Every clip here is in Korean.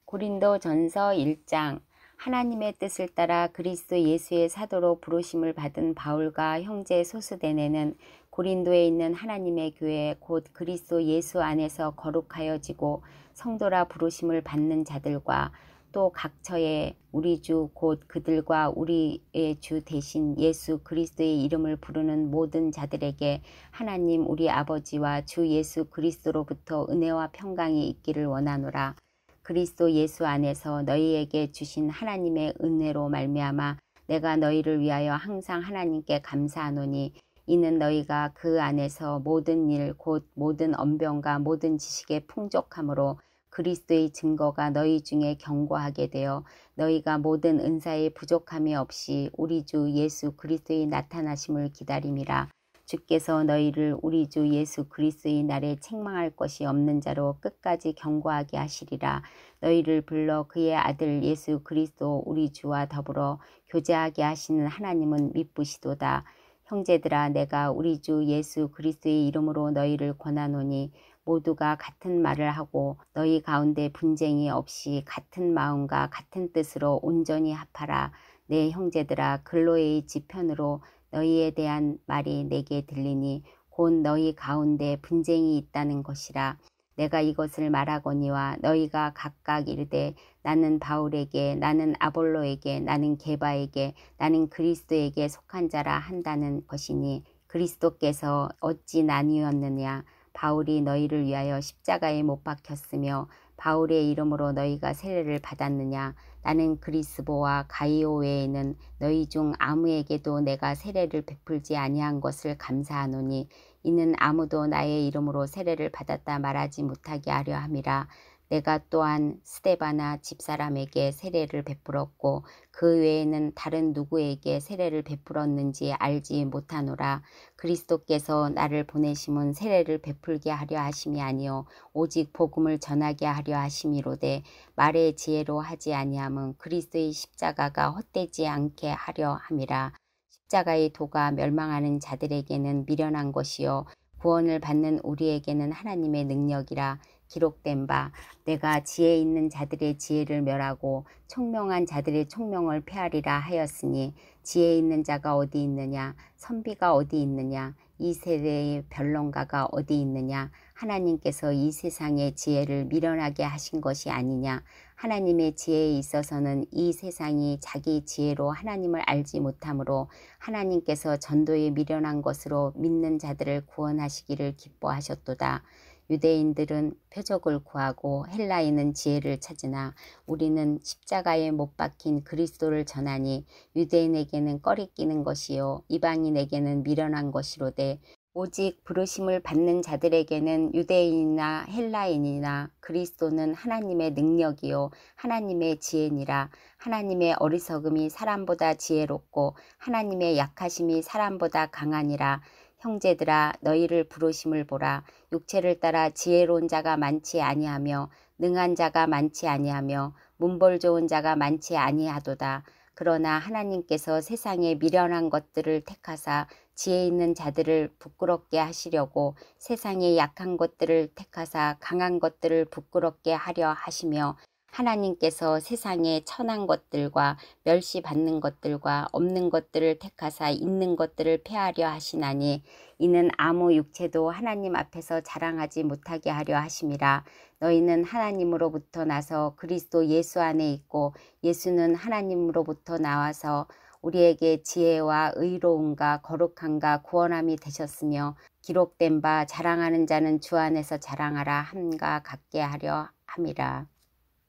고린도전서 1장. 하나님의 뜻을 따라 그리스도 예수의 사도로 부르심을 받은 바울과 형제 소스데네는 고린도에 있는 하나님의 교회 곧 그리스도 예수 안에서 거룩하여지고 성도라 부르심을 받는 자들과 또 각처에 우리 주 곧 그들과 우리의 주 대신 예수 그리스도의 이름을 부르는 모든 자들에게 하나님 우리 아버지와 주 예수 그리스도로부터 은혜와 평강이 있기를 원하노라. 그리스도 예수 안에서 너희에게 주신 하나님의 은혜로 말미암아 내가 너희를 위하여 항상 하나님께 감사하노니 이는 너희가 그 안에서 모든 일 곧 모든 언변과 모든 지식의 풍족함으로 그리스도의 증거가 너희 중에 견고하게 되어 너희가 모든 은사의 부족함이 없이 우리 주 예수 그리스도의 나타나심을 기다림이라. 주께서 너희를 우리 주 예수 그리스도의 날에 책망할 것이 없는 자로 끝까지 견고하게 하시리라. 너희를 불러 그의 아들 예수 그리스도 우리 주와 더불어 교제하게 하시는 하나님은 미쁘시도다. 형제들아, 내가 우리 주 예수 그리스도의 이름으로 너희를 권하노니 모두가 같은 말을 하고 너희 가운데 분쟁이 없이 같은 마음과 같은 뜻으로 온전히 합하라. 내 형제들아, 글로의 지편으로 너희에 대한 말이 내게 들리니 곧 너희 가운데 분쟁이 있다는 것이라. 내가 이것을 말하거니와 너희가 각각 이르되 나는 바울에게, 나는 아볼로에게, 나는 게바에게, 나는 그리스도에게 속한 자라 한다는 것이니 그리스도께서 어찌 나뉘었느냐. 바울이 너희를 위하여 십자가에 못 박혔으며 바울의 이름으로 너희가 세례를 받았느냐. 나는 그리스보와 가이오 외에는 너희 중 아무에게도 내가 세례를 베풀지 아니한 것을 감사하노니 이는 아무도 나의 이름으로 세례를 받았다 말하지 못하게 하려 함이라. 내가 또한 스데바나 집사람에게 세례를 베풀었고 그 외에는 다른 누구에게 세례를 베풀었는지 알지 못하노라. 그리스도께서 나를 보내심은 세례를 베풀게 하려 하심이 아니요 오직 복음을 전하게 하려 하심이로되 말의 지혜로 하지 아니함은 그리스도의 십자가가 헛되지 않게 하려 함이라. 십자가의 도가 멸망하는 자들에게는 미련한 것이요 구원을 받는 우리에게는 하나님의 능력이라. 기록된 바 내가 지혜 있는 자들의 지혜를 멸하고 총명한 자들의 총명을 폐하리라 하였으니 지혜 있는 자가 어디 있느냐, 선비가 어디 있느냐, 이 세대의 변론가가 어디 있느냐. 하나님께서 이 세상의 지혜를 미련하게 하신 것이 아니냐. 하나님의 지혜에 있어서는 이 세상이 자기 지혜로 하나님을 알지 못하므로 하나님께서 전도에 미련한 것으로 믿는 자들을 구원하시기를 기뻐하셨도다. 유대인들은 표적을 구하고 헬라인은 지혜를 찾으나 우리는 십자가에 못 박힌 그리스도를 전하니 유대인에게는 꺼리끼는 것이요 이방인에게는 미련한 것이로되 오직 부르심을 받는 자들에게는 유대인이나 헬라인이나 그리스도는 하나님의 능력이요 하나님의 지혜니라. 하나님의 어리석음이 사람보다 지혜롭고 하나님의 약하심이 사람보다 강하니라. 형제들아, 너희를 부르심을 보라. 육체를 따라 지혜로운 자가 많지 아니하며 능한 자가 많지 아니하며 문벌 좋은 자가 많지 아니하도다. 그러나 하나님께서 세상에 미련한 것들을 택하사 지혜 있는 자들을 부끄럽게 하시려고 세상에 약한 것들을 택하사 강한 것들을 부끄럽게 하려 하시며 하나님께서 세상에 천한 것들과 멸시받는 것들과 없는 것들을 택하사 있는 것들을 폐하려 하시나니 이는 아무 육체도 하나님 앞에서 자랑하지 못하게 하려 하심이라. 너희는 하나님으로부터 나서 그리스도 예수 안에 있고 예수는 하나님으로부터 나와서 우리에게 지혜와 의로움과 거룩함과 구원함이 되셨으며 기록된 바 자랑하는 자는 주 안에서 자랑하라 함과 같게 하려 함이라.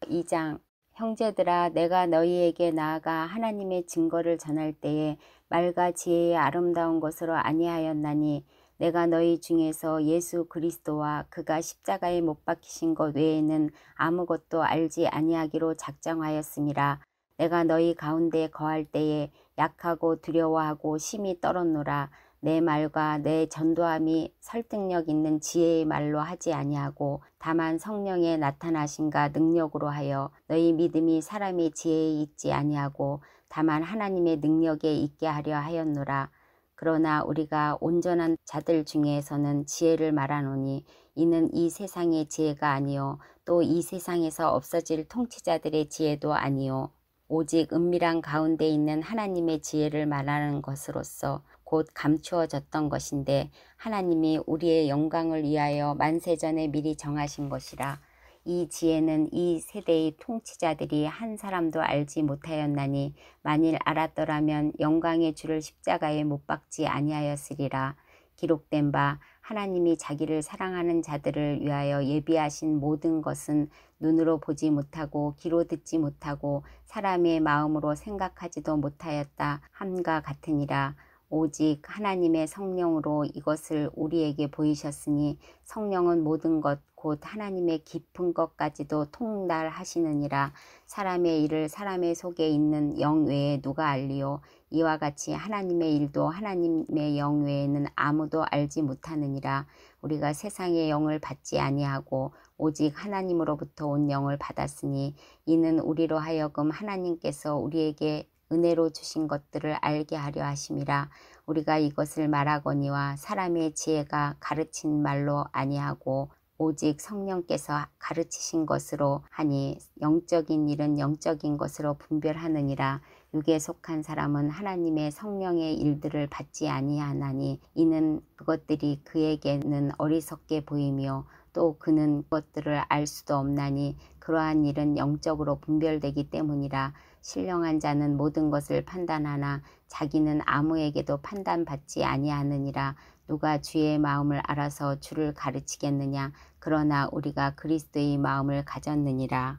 2장. 형제들아, 내가 너희에게 나아가 하나님의 증거를 전할 때에 말과 지혜의 아름다운 것으로 아니하였나니 내가 너희 중에서 예수 그리스도와 그가 십자가에 못 박히신 것 외에는 아무것도 알지 아니하기로 작정하였음이라. 내가 너희 가운데 거할 때에 약하고 두려워하고 심히 떨었노라. 내 말과 내 전도함이 설득력 있는 지혜의 말로 하지 아니하고 다만 성령의 나타나심과 능력으로 하여 너희 믿음이 사람의 지혜에 있지 아니하고 다만 하나님의 능력에 있게 하려 하였노라. 그러나 우리가 온전한 자들 중에서는 지혜를 말하노니 이는 이 세상의 지혜가 아니요 또 이 세상에서 없어질 통치자들의 지혜도 아니요 오직 은밀한 가운데 있는 하나님의 지혜를 말하는 것으로서 곧 감추어졌던 것인데 하나님이 우리의 영광을 위하여 만세전에 미리 정하신 것이라. 이 지혜는 이 세대의 통치자들이 한 사람도 알지 못하였나니 만일 알았더라면 영광의 주를 십자가에 못 박지 아니하였으리라. 기록된 바 하나님이 자기를 사랑하는 자들을 위하여 예비하신 모든 것은 눈으로 보지 못하고 귀로 듣지 못하고 사람의 마음으로 생각하지도 못하였다 함과 같으니라. 오직 하나님의 성령으로 이것을 우리에게 보이셨으니 성령은 모든 것 곧 하나님의 깊은 것까지도 통달하시느니라. 사람의 일을 사람의 속에 있는 영 외에 누가 알리요. 이와 같이 하나님의 일도 하나님의 영 외에는 아무도 알지 못하느니라. 우리가 세상의 영을 받지 아니하고 오직 하나님으로부터 온 영을 받았으니 이는 우리로 하여금 하나님께서 우리에게 은혜로 주신 것들을 알게 하려 하심이라. 우리가 이것을 말하거니와 사람의 지혜가 가르친 말로 아니하고 오직 성령께서 가르치신 것으로 하니 영적인 일은 영적인 것으로 분별하느니라. 육에 속한 사람은 하나님의 성령의 일들을 받지 아니하나니 이는 그것들이 그에게는 어리석게 보이며 또 그는 그것들을 알 수도 없나니 그러한 일은 영적으로 분별되기 때문이라. 신령한 자는 모든 것을 판단하나 자기는 아무에게도 판단받지 아니하느니라. 누가 주의 마음을 알아서 주를 가르치겠느냐. 그러나 우리가 그리스도의 마음을 가졌느니라.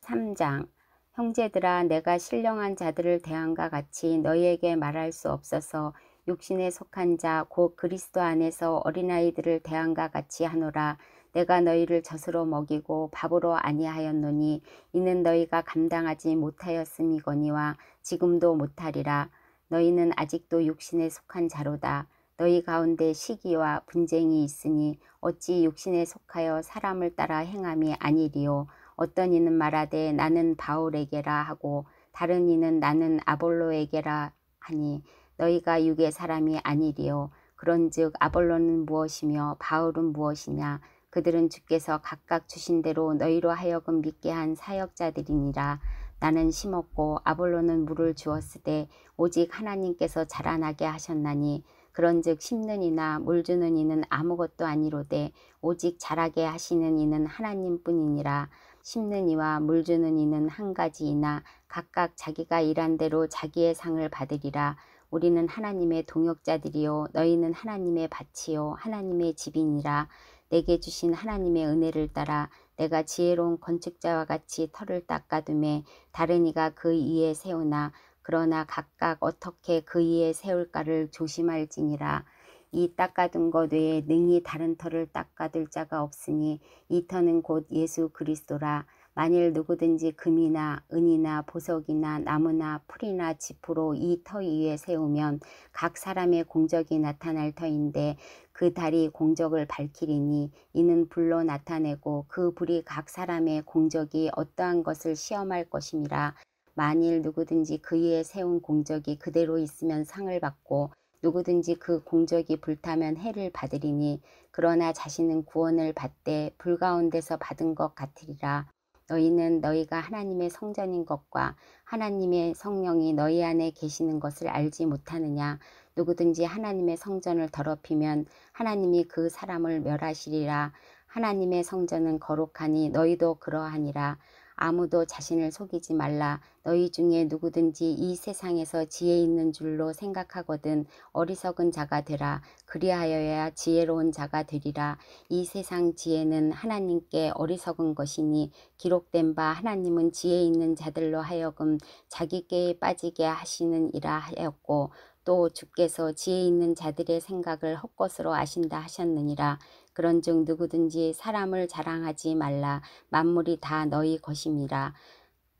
3장. 형제들아 내가 신령한 자들을 대함과 같이 너희에게 말할 수 없어서 육신에 속한 자 곧 그리스도 안에서 어린아이들을 대함과 같이 하노라. 내가 너희를 젖으로 먹이고 밥으로 아니하였노니 이는 너희가 감당하지 못하였음이거니와 지금도 못하리라. 너희는 아직도 육신에 속한 자로다. 너희 가운데 시기와 분쟁이 있으니 어찌 육신에 속하여 사람을 따라 행함이 아니리요. 어떤 이는 말하되 나는 바울에게라 하고 다른 이는 나는 아볼로에게라 하니 너희가 육의 사람이 아니리요. 그런즉 아볼로는 무엇이며 바울은 무엇이냐. 그들은 주께서 각각 주신 대로 너희로 하여금 믿게 한 사역자들이니라. 나는 심었고 아볼로는 물을 주었으되 오직 하나님께서 자라나게 하셨나니 그런즉 심는 이나 물 주는 이는 아무것도 아니로되 오직 자라게 하시는 이는 하나님뿐이니라. 심는 이와 물 주는 이는 한 가지이나 각각 자기가 일한 대로 자기의 상을 받으리라. 우리는 하나님의 동역자들이요 너희는 하나님의 밭이요 하나님의 집이니라. 내게 주신 하나님의 은혜를 따라 내가 지혜로운 건축자와 같이 터를 닦아두매 다른 이가 그 위에 세우나 그러나 각각 어떻게 그 위에 세울까를 조심할지니라. 이 닦아둔 것 외에 능히 다른 터를 닦아둘 자가 없으니 이 터는 곧 예수 그리스도라. 만일 누구든지 금이나 은이나 보석이나 나무나 풀이나 짚으로 이 터 위에 세우면 각 사람의 공적이 나타날 터인데 그 달이 공적을 밝히리니 이는 불로 나타내고 그 불이 각 사람의 공적이 어떠한 것을 시험할 것임이라. 만일 누구든지 그 위에 세운 공적이 그대로 있으면 상을 받고 누구든지 그 공적이 불타면 해를 받으리니 그러나 자신은 구원을 받되 불 가운데서 받은 것 같으리라. 너희는 너희가 하나님의 성전인 것과 하나님의 성령이 너희 안에 계시는 것을 알지 못하느냐. 누구든지 하나님의 성전을 더럽히면 하나님이 그 사람을 멸하시리라. 하나님의 성전은 거룩하니 너희도 그러하니라. 아무도 자신을 속이지 말라. 너희 중에 누구든지 이 세상에서 지혜 있는 줄로 생각하거든 어리석은 자가 되라. 그리하여야 지혜로운 자가 되리라. 이 세상 지혜는 하나님께 어리석은 것이니 기록된 바 하나님은 지혜 있는 자들로 하여금 자기께에 빠지게 하시는 이라 하였고 또 주께서 지혜 있는 자들의 생각을 헛것으로 아신다 하셨느니라. 그런즉 누구든지 사람을 자랑하지 말라. 만물이 다 너희 것임이라.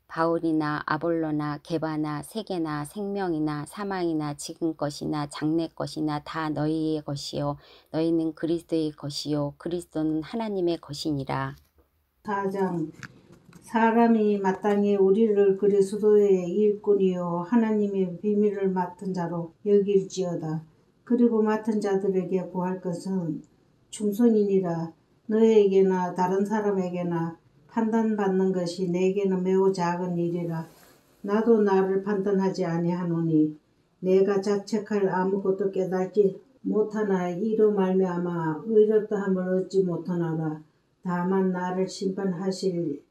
바울이나 아볼로나 게바나 세계나 생명이나 사망이나 지금 것이나 장래 것이나 다 너희의 것이요 너희는 그리스도의 것이요 그리스도는 하나님의 것이니라. 4장. 사람이 마땅히 우리를 그리스도의 일꾼이요 하나님의 비밀을 맡은 자로 여길지어다. 그리고 맡은 자들에게 구할 것은 충성이니라. 너에게나 다른 사람에게나 판단받는 것이 내게는 매우 작은 일이라. 나도 나를 판단하지 아니하노니 내가 자책할 아무것도 깨닫지 못하나 이로 말미암아 의롭다함을 얻지 못하노라. 다만 나를 심판하시리는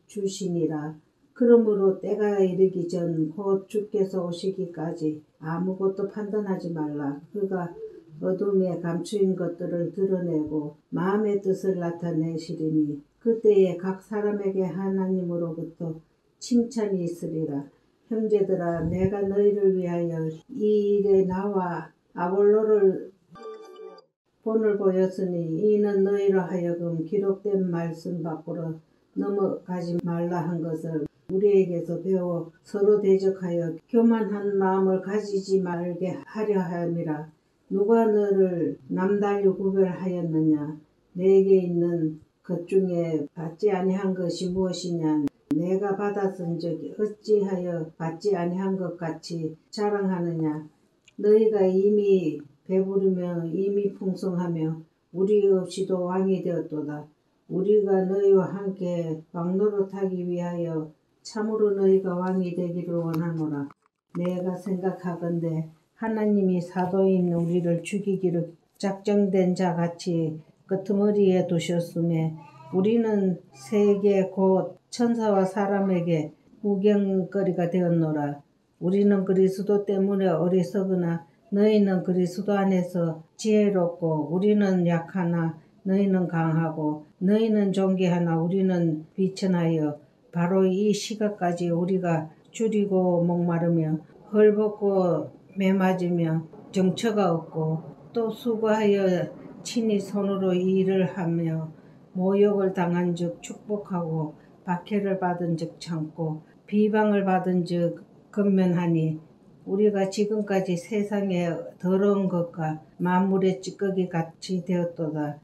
주시니라. 그러므로 때가 이르기 전 곧 주께서 오시기까지 아무것도 판단하지 말라. 그가 어둠에 감추인 것들을 드러내고 마음의 뜻을 나타내시리니 그때에 각 사람에게 하나님으로부터 칭찬이 있으리라. 형제들아, 내가 너희를 위하여 이 일에 나와 아볼로를 본을 보였으니 이는 너희로 하여금 기록된 말씀 밖으로 넘어가지 말라 한 것을 우리에게서 배워 서로 대적하여 교만한 마음을 가지지 말게 하려 함이라. 누가 너를 남달리 구별하였느냐? 내게 있는 것 중에 받지 아니한 것이 무엇이냐? 내가 받았은즉 어찌하여 받지 아니한 것 같이 자랑하느냐? 너희가 이미 배부르며 이미 풍성하며 우리 없이도 왕이 되었도다. 우리가 너희와 함께 왕노릇하기 위하여 참으로 너희가 왕이 되기를 원하노라. 내가 생각하건대 하나님이 사도인 우리를 죽이기로 작정된 자같이 끄트머리에 두셨음에 우리는 세계 곧 천사와 사람에게 구경거리가 되었노라. 우리는 그리스도 때문에 어리석으나 너희는 그리스도 안에서 지혜롭고 우리는 약하나 너희는 강하고 너희는 존귀하나 우리는 비천하여 바로 이 시각까지 우리가 줄이고 목마르며 헐벗고 매맞으며 정처가 없고 또 수고하여 친히 손으로 일을 하며 모욕을 당한 즉 축복하고 박해를 받은 즉 참고 비방을 받은 즉 건면하니 우리가 지금까지 세상에 더러운 것과 만물의 찌꺼기 같이 되었도다.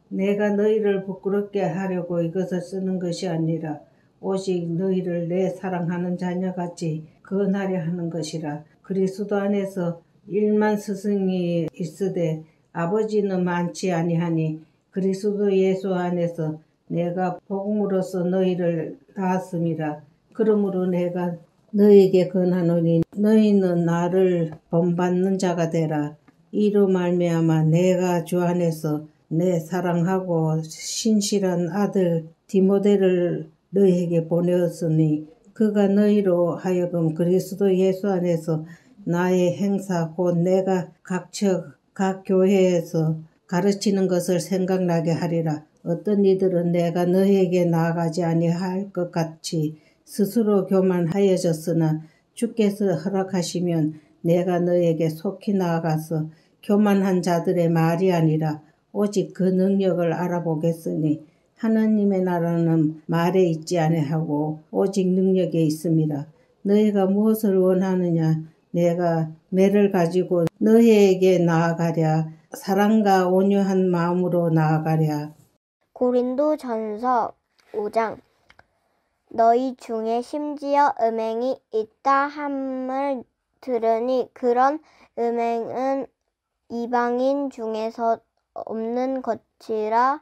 내가 너희를 부끄럽게 하려고 이것을 쓰는 것이 아니라 오직 너희를 내 사랑하는 자녀같이 건하려 하는 것이라. 그리스도 안에서 1만 스승이 있으되 아버지는 많지 아니하니 그리스도 예수 안에서 내가 복음으로써 너희를 낳았음이라. 그러므로 내가 너희에게 건하노니 너희는 나를 본받는 자가 되라. 이로 말미암아 내가 주 안에서 내 사랑하고 신실한 아들 디모데를 너희에게 보내었으니 그가 너희로 하여금 그리스도 예수 안에서 나의 행사 곧 내가 각 교회에서 가르치는 것을 생각나게 하리라. 어떤 이들은 내가 너희에게 나아가지 아니할 것 같이 스스로 교만하여졌으나 주께서 허락하시면 내가 너에게 속히 나아가서 교만한 자들의 말이 아니라 오직 그 능력을 알아보겠으니 하나님의 나라는 말에 있지 아니하고 오직 능력에 있음이라. 너희가 무엇을 원하느냐? 내가 매를 가지고 너희에게 나아가랴. 사랑과 온유한 마음으로 나아가랴. 고린도전서 5장. 너희 중에 심지어 음행이 있다 함을 들으니 그런 음행은 이방인 중에서 없는 것이라.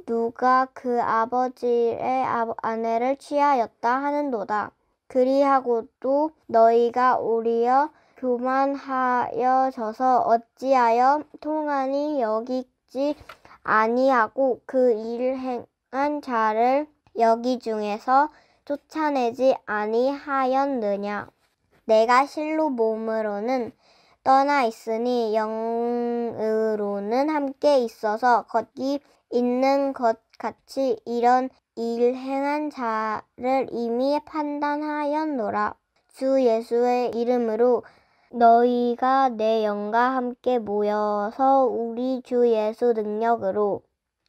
누가 그 아버지의 아내를 취하였다 하는도다. 그리하고도 너희가 오히려 교만하여져서 어찌하여 통하니 여기지 아니하고 그 일 행한 자를 여기 중에서 쫓아내지 아니하였느냐. 내가 실로 몸으로는 떠나 있으니 영으로는 함께 있어서 거기 있는 것 같이 이런 일 행한 자를 이미 판단하였노라. 주 예수의 이름으로 너희가 내 영과 함께 모여서 우리 주 예수 능력으로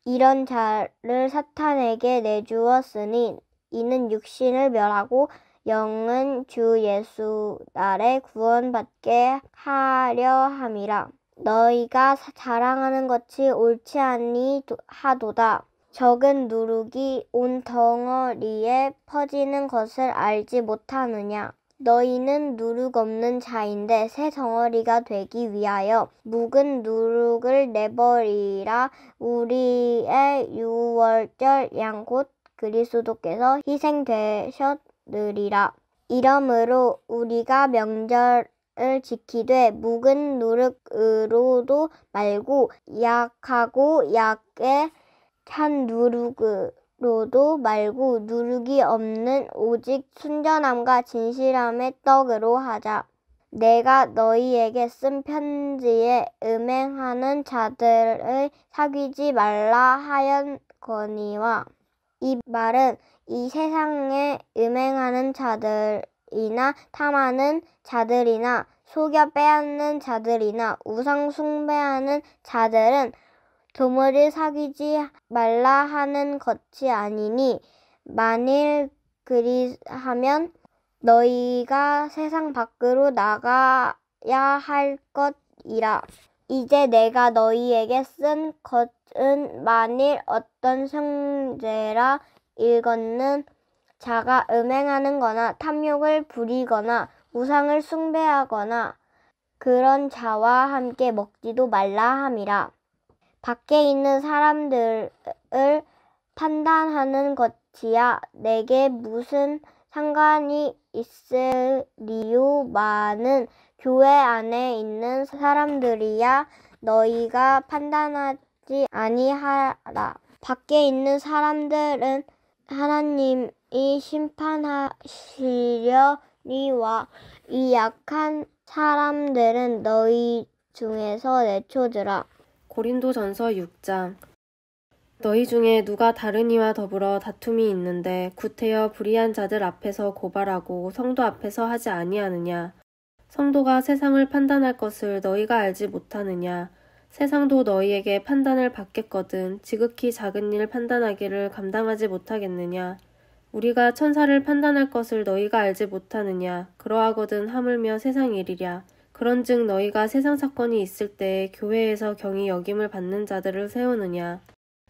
이런 자를 사탄에게 내주었으니 이는 육신을 멸하고 영은 주 예수 날에 구원받게 하려 함이라. 너희가 자랑하는 것이 옳지 아니하도다. 적은 누룩이 온 덩어리에 퍼지는 것을 알지 못하느냐. 너희는 누룩 없는 자인데 새 덩어리가 되기 위하여 묵은 누룩을 내버리라. 우리의 유월절 양 곧 그리스도께서 희생되셨느니라. 이러므로 우리가 명절을 지키되 묵은 누룩으로도 말고 약하고 약에 찬 누룩으로도 말고 누룩이 없는 오직 순전함과 진실함의 떡으로 하자. 내가 너희에게 쓴 편지에 음행하는 자들을 사귀지 말라 하였거니와 이 말은 이 세상에 음행하는 자들이나 탐하는 자들이나 속여 빼앗는 자들이나 우상 숭배하는 자들은 도무지 사귀지 말라 하는 것이 아니니 만일 그리하면 너희가 세상 밖으로 나가야 할 것이라. 이제 내가 너희에게 쓴 것은 만일 어떤 형제라 일컫는 자가 음행하는 거나 탐욕을 부리거나 우상을 숭배하거나 그런 자와 함께 먹지도 말라 함이라. 밖에 있는 사람들을 판단하는 것이야 내게 무슨 상관이 있으리요마는 교회 안에 있는 사람들이야 너희가 판단하지 아니하라. 밖에 있는 사람들은 하나님이 심판하시려니와 이 약한 사람들은 너희 중에서 내쳐주라. 고린도전서 6장. 너희 중에 누가 다른 이와 더불어 다툼이 있는데 구태여 불의한 자들 앞에서 고발하고 성도 앞에서 하지 아니하느냐. 성도가 세상을 판단할 것을 너희가 알지 못하느냐. 세상도 너희에게 판단을 받겠거든 지극히 작은 일 판단하기를 감당하지 못하겠느냐. 우리가 천사를 판단할 것을 너희가 알지 못하느냐. 그러하거든 하물며 세상 일이랴. 그런즉 너희가 세상 사건이 있을 때 교회에서 경히 여김을 받는 자들을 세우느냐.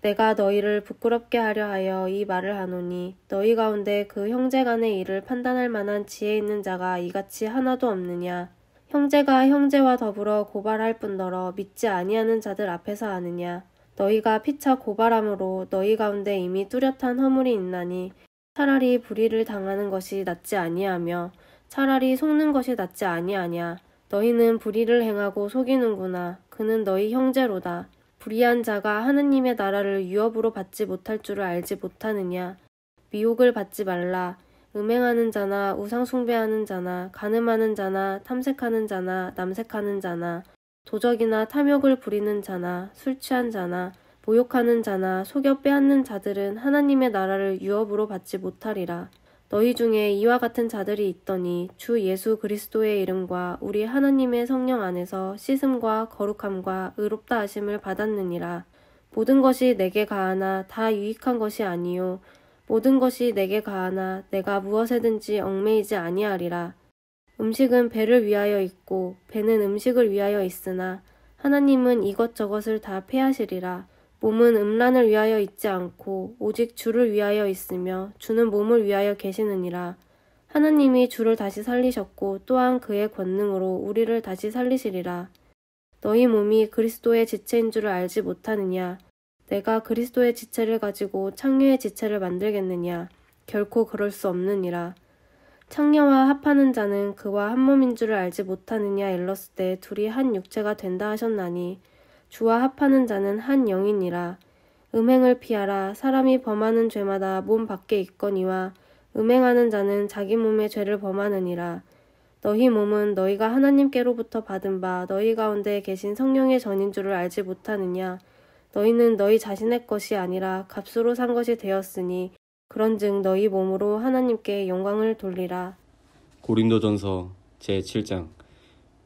내가 너희를 부끄럽게 하려 하여 이 말을 하노니 너희 가운데 그 형제 간의 일을 판단할 만한 지혜 있는 자가 이같이 하나도 없느냐. 형제가 형제와 더불어 고발할 뿐더러 믿지 아니하는 자들 앞에서 하느냐. 너희가 피차 고발함으로 너희 가운데 이미 뚜렷한 허물이 있나니 차라리 불의를 당하는 것이 낫지 아니하며 차라리 속는 것이 낫지 아니하냐. 너희는 불의를 행하고 속이는구나. 그는 너희 형제로다. 불의한 자가 하느님의 나라를 유업으로 받지 못할 줄을 알지 못하느냐. 미혹을 받지 말라. 음행하는 자나 우상 숭배하는 자나 간음하는 자나 탐색하는 자나 남색하는 자나 도적이나 탐욕을 부리는 자나 술 취한 자나 모욕하는 자나 속여 빼앗는 자들은 하나님의 나라를 유업으로 받지 못하리라. 너희 중에 이와 같은 자들이 있더니 주 예수 그리스도의 이름과 우리 하나님의 성령 안에서 씻음과 거룩함과 의롭다 하심을 받았느니라. 모든 것이 내게 가하나 다 유익한 것이 아니요 모든 것이 내게 가하나 내가 무엇에든지 얽매이지 아니하리라. 음식은 배를 위하여 있고 배는 음식을 위하여 있으나 하나님은 이것저것을 다 패하시리라. 몸은 음란을 위하여 있지 않고 오직 주를 위하여 있으며 주는 몸을 위하여 계시느니라. 하나님이 주를 다시 살리셨고 또한 그의 권능으로 우리를 다시 살리시리라. 너희 몸이 그리스도의 지체인 줄을 알지 못하느냐. 내가 그리스도의 지체를 가지고 창녀의 지체를 만들겠느냐. 결코 그럴 수 없느니라. 창녀와 합하는 자는 그와 한 몸인 줄을 알지 못하느냐 일렀을 때 둘이 한 육체가 된다 하셨나니 주와 합하는 자는 한 영이니라. 음행을 피하라. 사람이 범하는 죄마다 몸 밖에 있거니와 음행하는 자는 자기 몸의 죄를 범하느니라. 너희 몸은 너희가 하나님께로부터 받은 바 너희 가운데 계신 성령의 전인 줄을 알지 못하느냐. 너희는 너희 자신의 것이 아니라 값으로 산 것이 되었으니 그런즉 너희 몸으로 하나님께 영광을 돌리라. 고린도전서 제7장.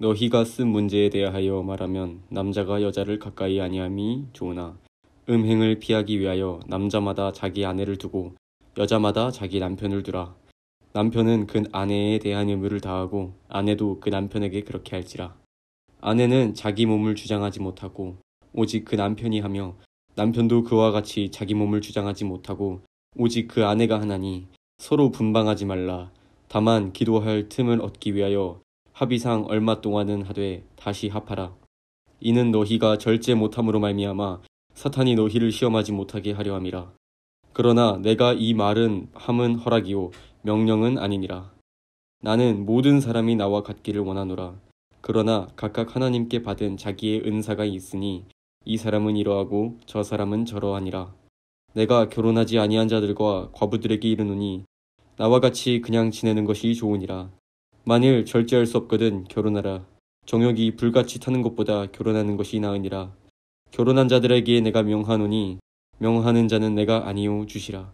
너희가 쓴 문제에 대하여 말하면 남자가 여자를 가까이 아니함이 좋으나 음행을 피하기 위하여 남자마다 자기 아내를 두고 여자마다 자기 남편을 두라. 남편은 그 아내에 대한 의무를 다하고 아내도 그 남편에게 그렇게 할지라. 아내는 자기 몸을 주장하지 못하고 오직 그 남편이 하며 남편도 그와 같이 자기 몸을 주장하지 못하고 오직 그 아내가 하나니 서로 분방하지 말라. 다만 기도할 틈을 얻기 위하여 합의상 얼마 동안은 하되 다시 합하라. 이는 너희가 절제 못함으로 말미암아 사탄이 너희를 시험하지 못하게 하려 함이라. 그러나 내가 이 말은 함은 허락이요 명령은 아니니라. 나는 모든 사람이 나와 같기를 원하노라. 그러나 각각 하나님께 받은 자기의 은사가 있으니 이 사람은 이러하고 저 사람은 저러하니라. 내가 결혼하지 아니한 자들과 과부들에게 이르노니 나와 같이 그냥 지내는 것이 좋으니라. 만일 절제할 수 없거든 결혼하라. 정욕이 불같이 타는 것보다 결혼하는 것이 나으니라. 결혼한 자들에게 내가 명하노니 명하는 자는 내가 아니요 주시라.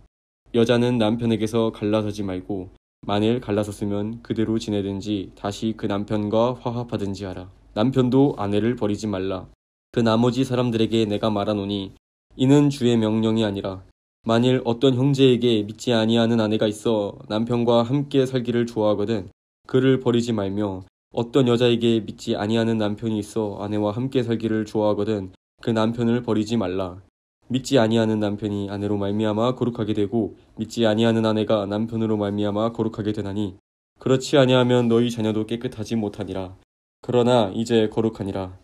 여자는 남편에게서 갈라서지 말고 만일 갈라섰으면 그대로 지내든지 다시 그 남편과 화합하든지 하라. 남편도 아내를 버리지 말라. 그 나머지 사람들에게 내가 말하노니 이는 주의 명령이 아니라 만일 어떤 형제에게 믿지 아니하는 아내가 있어 남편과 함께 살기를 좋아하거든 그를 버리지 말며 어떤 여자에게 믿지 아니하는 남편이 있어 아내와 함께 살기를 좋아하거든 그 남편을 버리지 말라. 믿지 아니하는 남편이 아내로 말미암아 거룩하게 되고 믿지 아니하는 아내가 남편으로 말미암아 거룩하게 되나니 그렇지 아니하면 너희 자녀도 깨끗하지 못하니라. 그러나 이제 거룩하니라.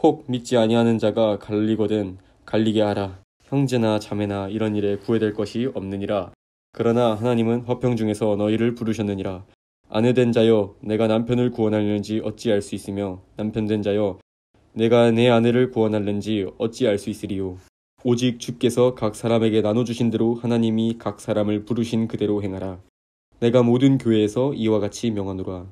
혹 믿지 아니하는 자가 갈리거든 갈리게 하라. 형제나 자매나 이런 일에 구애될 것이 없느니라. 그러나 하나님은 화평 중에서 너희를 부르셨느니라. 아내 된 자여 내가 남편을 구원하려는지 어찌 알 수 있으며 남편 된 자여 내가 내 아내를 구원하려는지 어찌 알 수 있으리요. 오직 주께서 각 사람에게 나눠주신 대로 하나님이 각 사람을 부르신 그대로 행하라. 내가 모든 교회에서 이와 같이 명하노라.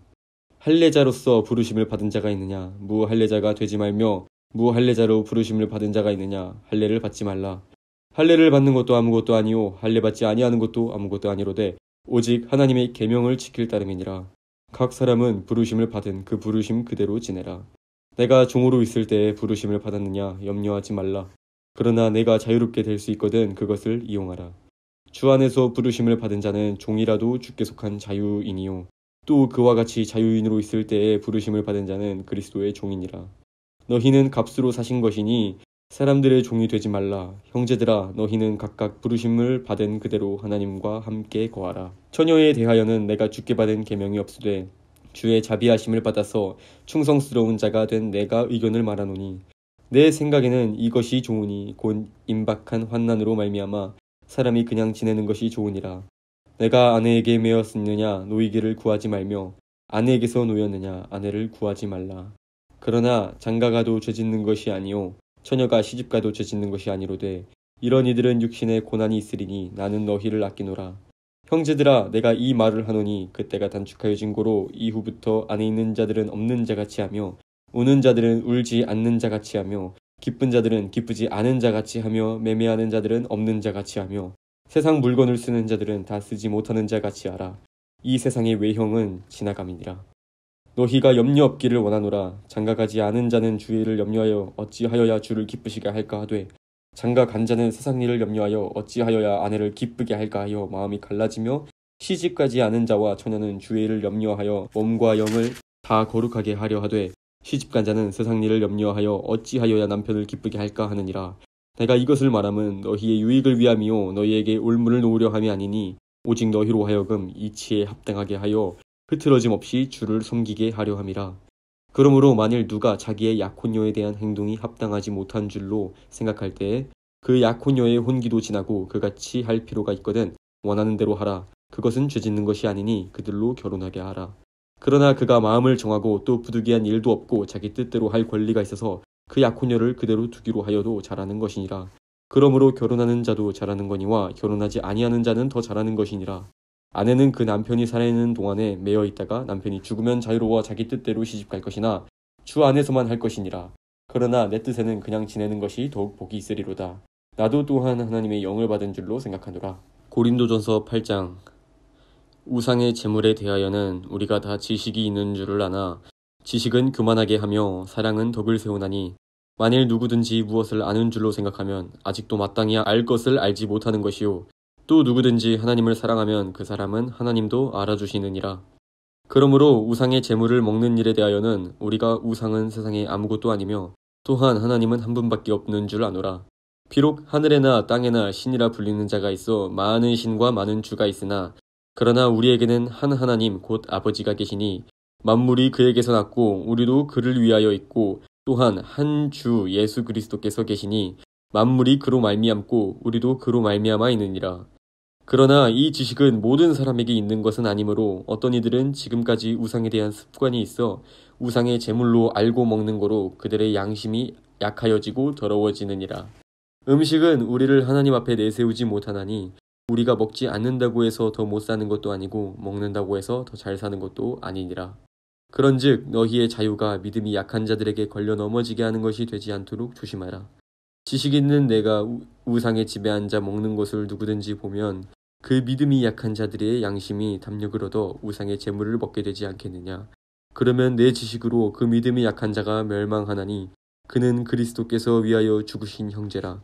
할례자로서 부르심을 받은 자가 있느냐 무할례자가 되지 말며 무할례자로 부르심을 받은 자가 있느냐 할례를 받지 말라. 할례를 받는 것도 아무것도 아니요 할례 받지 아니하는 것도 아무것도 아니로되 오직 하나님의 계명을 지킬 따름이니라. 각 사람은 부르심을 받은 그 부르심 그대로 지내라. 내가 종으로 있을 때에 부르심을 받았느냐 염려하지 말라. 그러나 내가 자유롭게 될 수 있거든 그것을 이용하라. 주 안에서 부르심을 받은 자는 종이라도 주께 속한 자유인이요 또 그와 같이 자유인으로 있을 때에 부르심을 받은 자는 그리스도의 종이니라. 너희는 값으로 사신 것이니 사람들의 종이 되지 말라. 형제들아 너희는 각각 부르심을 받은 그대로 하나님과 함께 거하라. 처녀에 대하여는 내가 주께 받은 계명이 없으되 주의 자비하심을 받아서 충성스러운 자가 된 내가 의견을 말하노니 내 생각에는 이것이 좋으니 곧 임박한 환난으로 말미암아 사람이 그냥 지내는 것이 좋으니라. 내가 아내에게 매였느냐 노이기를 구하지 말며 아내에게서 노였느냐 아내를 구하지 말라. 그러나 장가가도 죄짓는 것이 아니요 처녀가 시집가도 죄짓는 것이 아니로되 이런 이들은 육신에 고난이 있으리니 나는 너희를 아끼노라. 형제들아 내가 이 말을 하노니 그때가 단축하여진 고로 이후부터 안에 있는 자들은 없는 자같이 하며 우는 자들은 울지 않는 자같이 하며 기쁜 자들은 기쁘지 않은 자같이 하며 매매하는 자들은 없는 자같이 하며 세상 물건을 쓰는 자들은 다 쓰지 못하는 자같이 하라. 이 세상의 외형은 지나감이니라. 너희가 염려 없기를 원하노라. 장가가지 않은 자는 주의 일을 염려하여 어찌하여야 주를 기쁘시게 할까 하되 장가 간 자는 세상 일을 염려하여 어찌하여야 아내를 기쁘게 할까 하여 마음이 갈라지며 시집가지 않은 자와 처녀는 주의 일을 염려하여 몸과 영을 다 거룩하게 하려 하되 시집간 자는 세상 일을 염려하여 어찌하여야 남편을 기쁘게 할까 하느니라. 내가 이것을 말함은 너희의 유익을 위함이요 너희에게 올무를 놓으려 함이 아니니 오직 너희로 하여금 이치에 합당하게 하여 흐트러짐 없이 주를 섬기게 하려 함이라. 그러므로 만일 누가 자기의 약혼녀에 대한 행동이 합당하지 못한 줄로 생각할 때에 그 약혼녀의 혼기도 지나고 그같이 할 필요가 있거든 원하는 대로 하라. 그것은 죄짓는 것이 아니니 그들로 결혼하게 하라. 그러나 그가 마음을 정하고 또 부득이한 일도 없고 자기 뜻대로 할 권리가 있어서 그 약혼녀를 그대로 두기로 하여도 잘하는 것이니라. 그러므로 결혼하는 자도 잘하는 거니와 결혼하지 아니하는 자는 더 잘하는 것이니라. 아내는 그 남편이 살아있는 동안에 매여 있다가 남편이 죽으면 자유로워 자기 뜻대로 시집갈 것이나 주 안에서만 할 것이니라. 그러나 내 뜻에는 그냥 지내는 것이 더욱 복이 있으리로다. 나도 또한 하나님의 영을 받은 줄로 생각하노라. 고린도전서 8장. 우상의 제물에 대하여는 우리가 다 지식이 있는 줄을 아나 지식은 교만하게 하며 사랑은 덕을 세우나니 만일 누구든지 무엇을 아는 줄로 생각하면 아직도 마땅히 알 것을 알지 못하는 것이요 또 누구든지 하나님을 사랑하면 그 사람은 하나님도 알아주시느니라. 그러므로 우상의 제물을 먹는 일에 대하여는 우리가 우상은 세상에 아무것도 아니며 또한 하나님은 한 분밖에 없는 줄 아노라. 비록 하늘에나 땅에나 신이라 불리는 자가 있어 많은 신과 많은 주가 있으나 그러나 우리에게는 한 하나님 곧 아버지가 계시니 만물이 그에게서 났고 우리도 그를 위하여 있고 또한 한 주 예수 그리스도께서 계시니 만물이 그로 말미암고 우리도 그로 말미암아 있느니라. 그러나 이 지식은 모든 사람에게 있는 것은 아니므로 어떤 이들은 지금까지 우상에 대한 습관이 있어 우상의 제물로 알고 먹는 거로 그들의 양심이 약하여지고 더러워지느니라. 음식은 우리를 하나님 앞에 내세우지 못하나니 우리가 먹지 않는다고 해서 더 못 사는 것도 아니고 먹는다고 해서 더 잘 사는 것도 아니니라. 그런즉 너희의 자유가 믿음이 약한 자들에게 걸려 넘어지게 하는 것이 되지 않도록 조심하라. 지식 있는 내가 우상의 집에 앉아 먹는 것을 누구든지 보면 그 믿음이 약한 자들의 양심이 담력을 얻어 우상의 제물을 먹게 되지 않겠느냐. 그러면 내 지식으로 그 믿음이 약한 자가 멸망하나니 그는 그리스도께서 위하여 죽으신 형제라.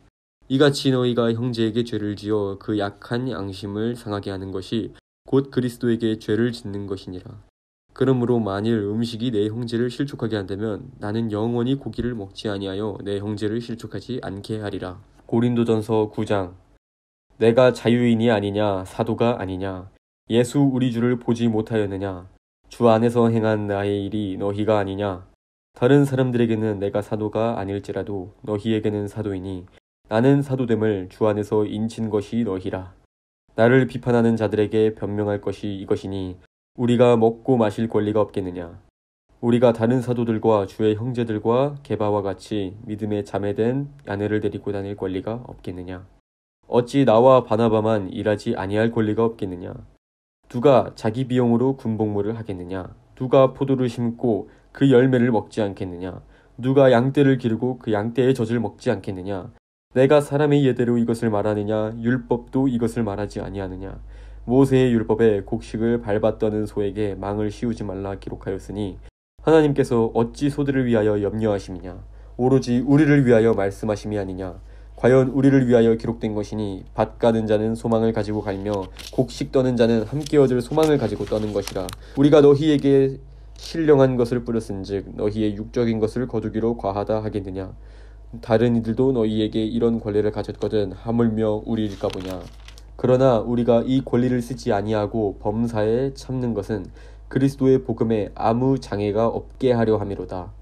이같이 너희가 형제에게 죄를 지어 그 약한 양심을 상하게 하는 것이 곧 그리스도에게 죄를 짓는 것이니라. 그러므로 만일 음식이 내 형제를 실족하게 한다면 나는 영원히 고기를 먹지 아니하여 내 형제를 실족하지 않게 하리라. 고린도전서 9장. 내가 자유인이 아니냐 사도가 아니냐 예수 우리 주를 보지 못하였느냐 주 안에서 행한 나의 일이 너희가 아니냐. 다른 사람들에게는 내가 사도가 아닐지라도 너희에게는 사도이니 나는 사도됨을 주 안에서 인친 것이 너희라. 나를 비판하는 자들에게 변명할 것이 이것이니 우리가 먹고 마실 권리가 없겠느냐. 우리가 다른 사도들과 주의 형제들과 게바와 같이 믿음에 자매된 아내를 데리고 다닐 권리가 없겠느냐. 어찌 나와 바나바만 일하지 아니할 권리가 없겠느냐. 누가 자기 비용으로 군복무를 하겠느냐. 누가 포도를 심고 그 열매를 먹지 않겠느냐. 누가 양떼를 기르고 그 양떼의 젖을 먹지 않겠느냐. 내가 사람의 예대로 이것을 말하느냐 율법도 이것을 말하지 아니하느냐. 모세의 율법에 곡식을 밟았더는 소에게 망을 씌우지 말라 기록하였으니 하나님께서 어찌 소들을 위하여 염려하심이냐. 오로지 우리를 위하여 말씀하심이 아니냐. 과연 우리를 위하여 기록된 것이니 밭 가는 자는 소망을 가지고 갈며 곡식 떠는 자는 함께 얻을 소망을 가지고 떠는 것이라. 우리가 너희에게 신령한 것을 뿌렸은즉 너희의 육적인 것을 거두기로 과하다 하겠느냐. 다른 이들도 너희에게 이런 권리를 가졌거든 하물며 우리일까 보냐. 그러나 우리가 이 권리를 쓰지 아니하고 범사에 참는 것은 그리스도의 복음에 아무 장애가 없게 하려 함이로다.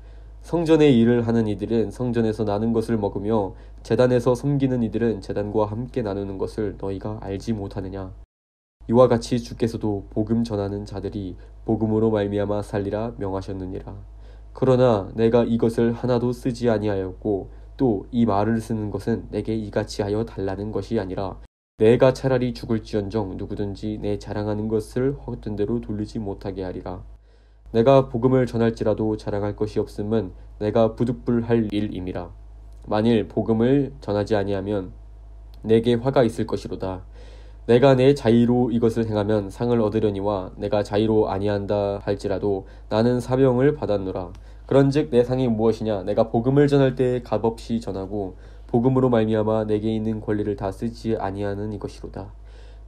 성전의 일을 하는 이들은 성전에서 나는 것을 먹으며 제단에서 섬기는 이들은 제단과 함께 나누는 것을 너희가 알지 못하느냐. 이와 같이 주께서도 복음 전하는 자들이 복음으로 말미암아 살리라 명하셨느니라. 그러나 내가 이것을 하나도 쓰지 아니하였고 또 이 말을 쓰는 것은 내게 이같이 하여 달라는 것이 아니라 내가 차라리 죽을지언정 누구든지 내 자랑하는 것을 헛된 대로 돌리지 못하게 하리라. 내가 복음을 전할지라도 자랑할 것이 없음은 내가 부득불할 일임이라. 만일 복음을 전하지 아니하면 내게 화가 있을 것이로다. 내가 내 자의로 이것을 행하면 상을 얻으려니와 내가 자의로 아니한다 할지라도 나는 사명을 받았노라. 그런즉 내 상이 무엇이냐. 내가 복음을 전할 때 값없이 전하고 복음으로 말미암아 내게 있는 권리를 다 쓰지 아니하는 이것이로다.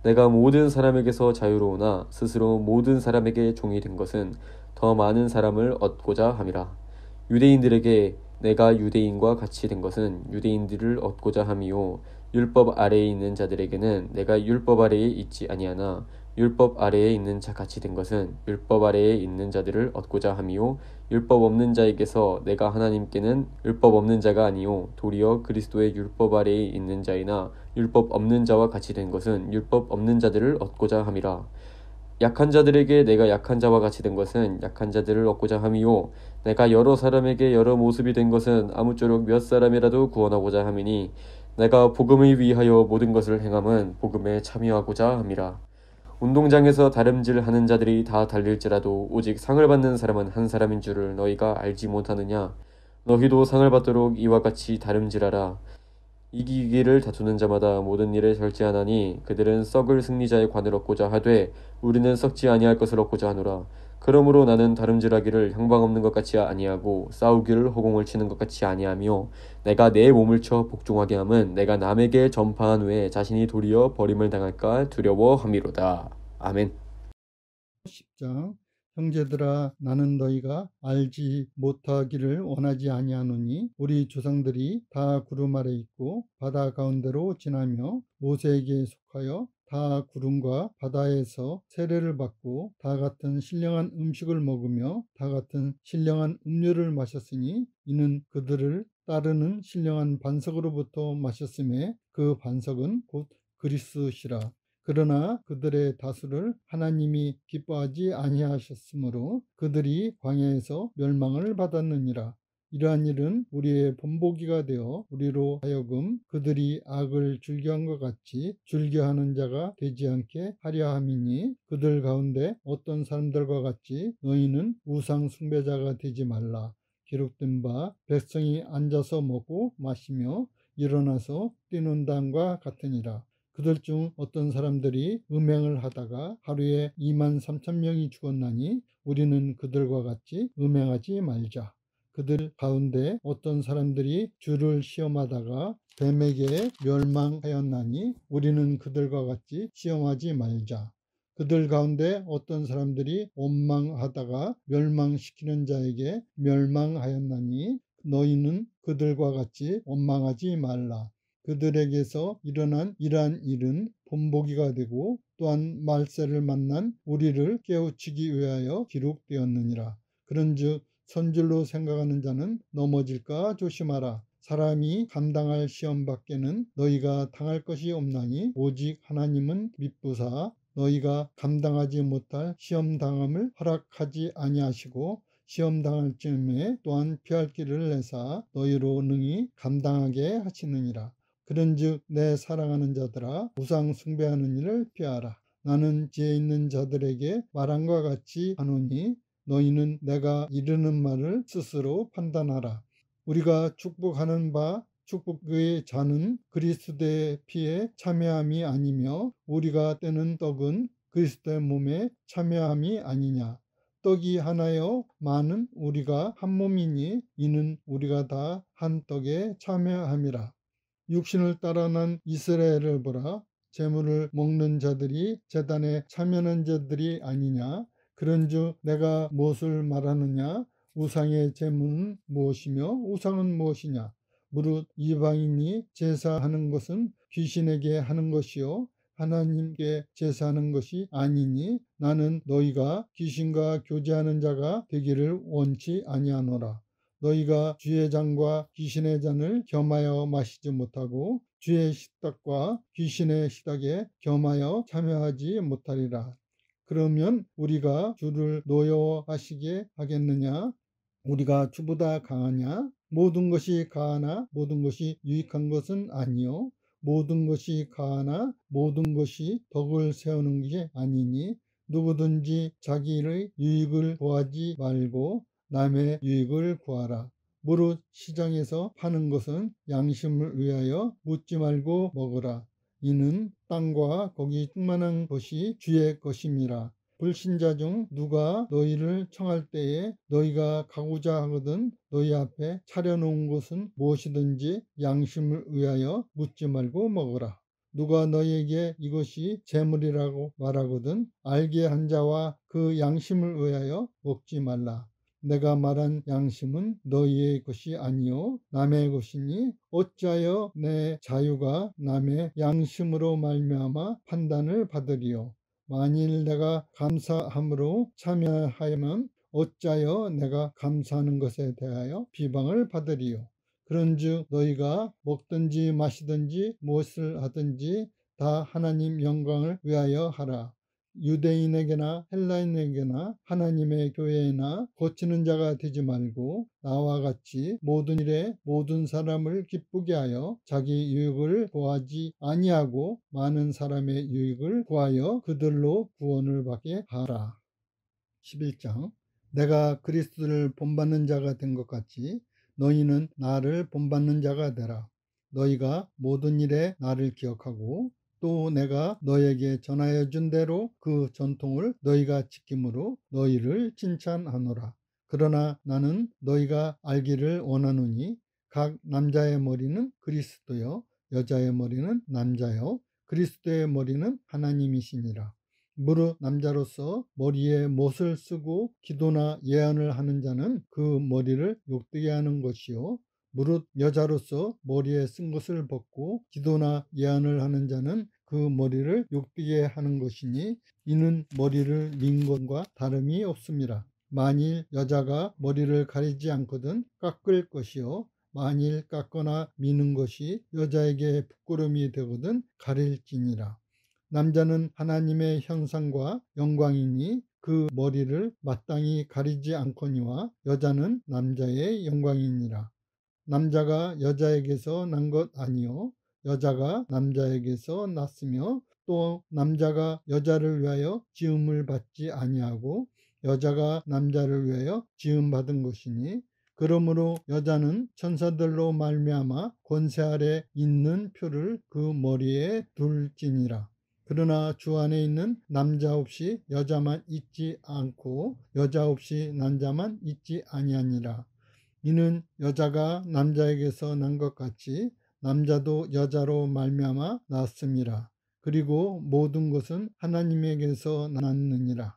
내가 모든 사람에게서 자유로우나 스스로 모든 사람에게 종이 된 것은 더 많은 사람을 얻고자 함이라. 유대인들에게 내가 유대인과 같이 된 것은 유대인들을 얻고자 함이요 율법 아래에 있는 자들에게는 내가 율법 아래에 있지 아니하나 율법 아래에 있는 자 같이 된 것은 율법 아래에 있는 자들을 얻고자 함이요 율법 없는 자에게서 내가 하나님께는 율법 없는 자가 아니요 도리어 그리스도의 율법 아래에 있는 자이나 율법 없는 자와 같이 된 것은 율법 없는 자들을 얻고자 함이라. 약한 자들에게 내가 약한 자와 같이 된 것은 약한 자들을 얻고자 함이요 내가 여러 사람에게 여러 모습이 된 것은 아무쪼록 몇 사람이라도 구원하고자 함이니 내가 복음을 위하여 모든 것을 행함은 복음에 참여하고자 함이라. 운동장에서 다름질하는 자들이 다 달릴지라도 오직 상을 받는 사람은 한 사람인 줄을 너희가 알지 못하느냐. 너희도 상을 받도록 이와 같이 다름질하라. 이기기를 다투는 자마다 모든 일에 절제하나니 그들은 썩을 승리자의 관을 얻고자 하되 우리는 썩지 아니할 것을 얻고자 하노라. 그러므로 나는 다름질하기를 형방 없는 것 같이 아니하고 싸우기를 허공을 치는 것 같이 아니하며 내가 내 몸을 쳐 복종하게 함은 내가 남에게 전파한 후에 자신이 도리어 버림을 당할까 두려워함이로다. 아멘. 10장. 형제들아 나는 너희가 알지 못하기를 원하지 아니하노니 우리 조상들이 다 구름 아래 있고 바다 가운데로 지나며 모세에게 속하여 다 구름과 바다에서 세례를 받고 다 같은 신령한 음식을 먹으며 다 같은 신령한 음료를 마셨으니 이는 그들을 따르는 신령한 반석으로부터 마셨음에 그 반석은 곧 그리스도시라. 그러나 그들의 다수를 하나님이 기뻐하지 아니하셨으므로 그들이 광야에서 멸망을 받았느니라. 이러한 일은 우리의 본보기가 되어 우리로 하여금 그들이 악을 즐겨한 것 같이 즐겨하는 자가 되지 않게 하려 함이니 그들 가운데 어떤 사람들과 같이 너희는 우상 숭배자가 되지 말라. 기록된 바 백성이 앉아서 먹고 마시며 일어나서 뛰는 담과 같으니라. 그들 중 어떤 사람들이 음행을 하다가 하루에 23,000명이 죽었나니 우리는 그들과 같이 음행하지 말자. 그들 가운데 어떤 사람들이 주를 시험하다가 뱀에게 멸망하였나니 우리는 그들과 같이 시험하지 말자. 그들 가운데 어떤 사람들이 원망하다가 멸망시키는 자에게 멸망하였나니 너희는 그들과 같이 원망하지 말라. 그들에게서 일어난 이러한 일은 본보기가 되고 또한 말세를 만난 우리를 깨우치기 위하여 기록되었느니라. 그런즉 선줄로 생각하는 자는 넘어질까 조심하라. 사람이 감당할 시험 밖에는 너희가 당할 것이 없나니 오직 하나님은 미쁘사 너희가 감당하지 못할 시험 당함을 허락하지 아니하시고 시험 당할 즈음에 또한 피할 길을 내사 너희로 능히 감당하게 하시느니라. 그런즉 내 사랑하는 자들아 우상 숭배하는 일을 피하라. 나는 지혜 있는 자들에게 말함과 같이 하노니 너희는 내가 이르는 말을 스스로 판단하라. 우리가 축복하는 바 축복의 잔은 그리스도의 피에 참여함이 아니며 우리가 떼는 떡은 그리스도의 몸에 참여함이 아니냐. 떡이 하나여 많은 우리가 한 몸이니 이는 우리가 다 한 떡에 참여함이라. 육신을 따라 난 이스라엘을 보라. 제물을 먹는 자들이 제단에 참여하는 자들이 아니냐. 그런즉 내가 무엇을 말하느냐. 우상의 제물은 무엇이며 우상은 무엇이냐. 무릇 이방인이 제사하는 것은 귀신에게 하는 것이요 하나님께 제사하는 것이 아니니 나는 너희가 귀신과 교제하는 자가 되기를 원치 아니하노라. 너희가 주의 잔과 귀신의 잔을 겸하여 마시지 못하고 주의 식탁과 귀신의 식탁에 겸하여 참여하지 못하리라. 그러면 우리가 주를 노여워하시게 하겠느냐? 우리가 주보다 강하냐? 모든 것이 가하나 모든 것이 유익한 것은 아니요 모든 것이 가하나 모든 것이 덕을 세우는 게 아니니 누구든지 자기의 유익을 구하지 말고 남의 유익을 구하라. 무릇 시장에서 파는 것은 양심을 위하여 묻지 말고 먹으라. 이는 땅과 거기 충만한 것이 주의 것임이라. 불신자 중 누가 너희를 청할 때에 너희가 가고자 하거든 너희 앞에 차려놓은 것은 무엇이든지 양심을 위하여 묻지 말고 먹으라. 누가 너희에게 이것이 재물이라고 말하거든 알게 한 자와 그 양심을 위하여 먹지 말라. 내가 말한 양심은 너희의 것이 아니요 남의 것이니 어찌하여 내 자유가 남의 양심으로 말미암아 판단을 받으리요. 만일 내가 감사함으로 참여하면 어찌하여 내가 감사하는 것에 대하여 비방을 받으리요. 그런즉 너희가 먹든지 마시든지 무엇을 하든지 다 하나님 영광을 위하여 하라. 유대인에게나 헬라인에게나 하나님의 교회에나 거치는 자가 되지 말고 나와 같이 모든 일에 모든 사람을 기쁘게 하여 자기 유익을 구하지 아니하고 많은 사람의 유익을 구하여 그들로 구원을 받게 하라. 11장 내가 그리스도를 본받는 자가 된 것 같이 너희는 나를 본받는 자가 되라. 너희가 모든 일에 나를 기억하고 또 내가 너에게 전하여 준 대로 그 전통을 너희가 지킴으로 너희를 칭찬하노라. 그러나 나는 너희가 알기를 원하노니 각 남자의 머리는 그리스도요 여자의 머리는 남자요 그리스도의 머리는 하나님이시니라. 무릇 남자로서 머리에 못을 쓰고 기도나 예언을 하는 자는 그 머리를 욕되게 하는 것이요 무릇 여자로서 머리에 쓴 것을 벗고 기도나 예언을 하는 자는 그 머리를 욕되게 하는 것이니 이는 머리를 민 것과 다름이 없습니다. 만일 여자가 머리를 가리지 않거든 깎을 것이요 만일 깎거나 미는 것이 여자에게 부끄러움이 되거든 가릴지니라. 남자는 하나님의 형상과 영광이니 그 머리를 마땅히 가리지 않거니와 여자는 남자의 영광이니라. 남자가 여자에게서 난 것 아니요 여자가 남자에게서 났으며 또 남자가 여자를 위하여 지음을 받지 아니하고 여자가 남자를 위하여 지음 받은 것이니 그러므로 여자는 천사들로 말미암아 권세 아래 있는 표를 그 머리에 둘지니라. 그러나 주 안에 있는 남자 없이 여자만 있지 않고 여자 없이 남자만 있지 아니하니라. 이는 여자가 남자에게서 난 것 같이 남자도 여자로 말미암아 났음이라. 그리고 모든 것은 하나님에게서 났느니라.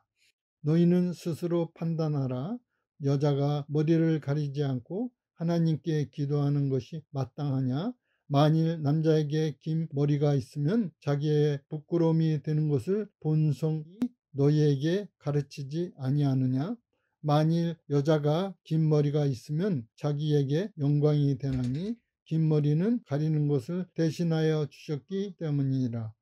너희는 스스로 판단하라. 여자가 머리를 가리지 않고 하나님께 기도하는 것이 마땅하냐? 만일 남자에게 긴 머리가 있으면 자기의 부끄러움이 되는 것을 본성이 너희에게 가르치지 아니하느냐? 만일 여자가 긴 머리가 있으면 자기에게 영광이 되나니 긴 머리는 가리는 것을 대신하여 주셨기 때문이라.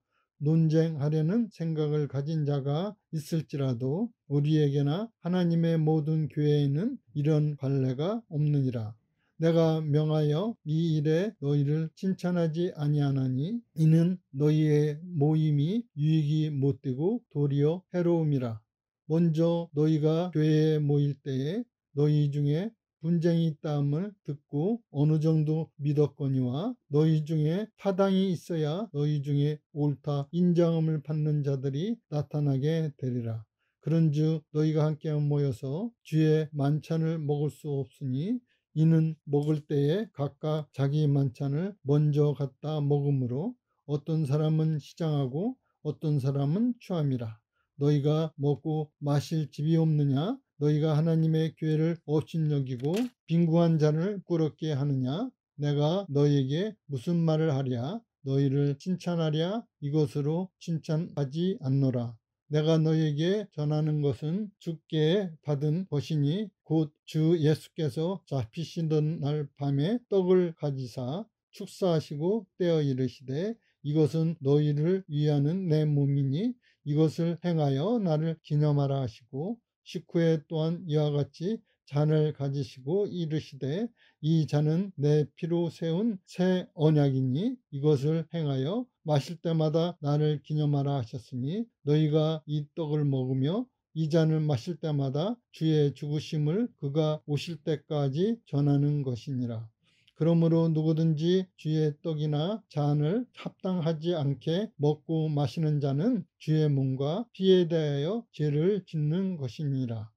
논쟁하려는 생각을 가진 자가 있을지라도 우리에게나 하나님의 모든 교회에는 이런 관례가 없느니라. 내가 명하여 이 일에 너희를 칭찬하지 아니하나니 이는 너희의 모임이 유익이 못되고 도리어 해로움이라. 먼저 너희가 교회에 모일 때에 너희 중에 분쟁이 있다함을 듣고 어느 정도 믿었거니와 너희 중에 타당이 있어야 너희 중에 옳다 인정함을 받는 자들이 나타나게 되리라. 그런즉 너희가 함께 모여서 주의 만찬을 먹을 수 없으니 이는 먹을 때에 각각 자기 만찬을 먼저 갖다 먹으므로 어떤 사람은 시장하고 어떤 사람은 추함이라. 너희가 먹고 마실 집이 없느냐? 너희가 하나님의 교회를 업신여기고 빈궁한 잔을 부끄럽게 하느냐? 내가 너희에게 무슨 말을 하랴? 너희를 칭찬하랴? 이것으로 칭찬하지 않노라. 내가 너희에게 전하는 것은 주께 받은 것이니 곧 주 예수께서 잡히시던 날 밤에 떡을 가지사 축사하시고 떼어 이르시되 이것은 너희를 위하는 내 몸이니 이것을 행하여 나를 기념하라 하시고 식후에 또한 이와 같이 잔을 가지시고 이르시되 이 잔은 내 피로 세운 새 언약이니 이것을 행하여 마실 때마다 나를 기념하라 하셨으니 너희가 이 떡을 먹으며 이 잔을 마실 때마다 주의 죽으심을 그가 오실 때까지 전하는 것이니라. 그러므로 누구든지 주의 떡이나 잔을 합당하지 않게 먹고 마시는 자는 주의 몸과 피에 대하여 죄를 짓는 것이니라.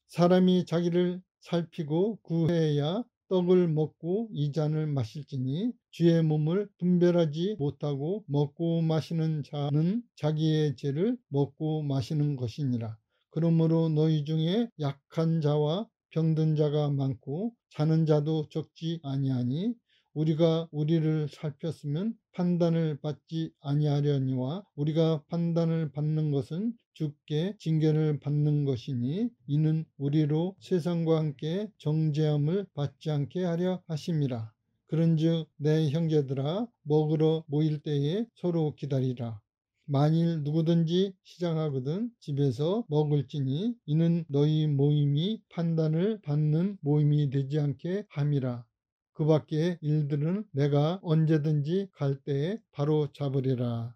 사람이 자기를 살피고 구해야 떡을 먹고 이 잔을 마실지니 주의 몸을 분별하지 못하고 먹고 마시는 자는 자기의 죄를 먹고 마시는 것이니라. 그러므로 너희 중에 약한 자와 병든 자가 많고 자는 자도 적지 아니하니 우리가 우리를 살폈으면 판단을 받지 아니하려니와 우리가 판단을 받는 것은 주께 징계를 받는 것이니 이는 우리로 세상과 함께 정죄함을 받지 않게 하려 하심이라. 그런즉 내 형제들아 먹으러 모일 때에 서로 기다리라. 만일 누구든지 시장하거든 집에서 먹을지니 이는 너희 모임이 판단을 받는 모임이 되지 않게 함이라. 그 밖의 일들은 내가 언제든지 갈 때에 바로 잡으리라.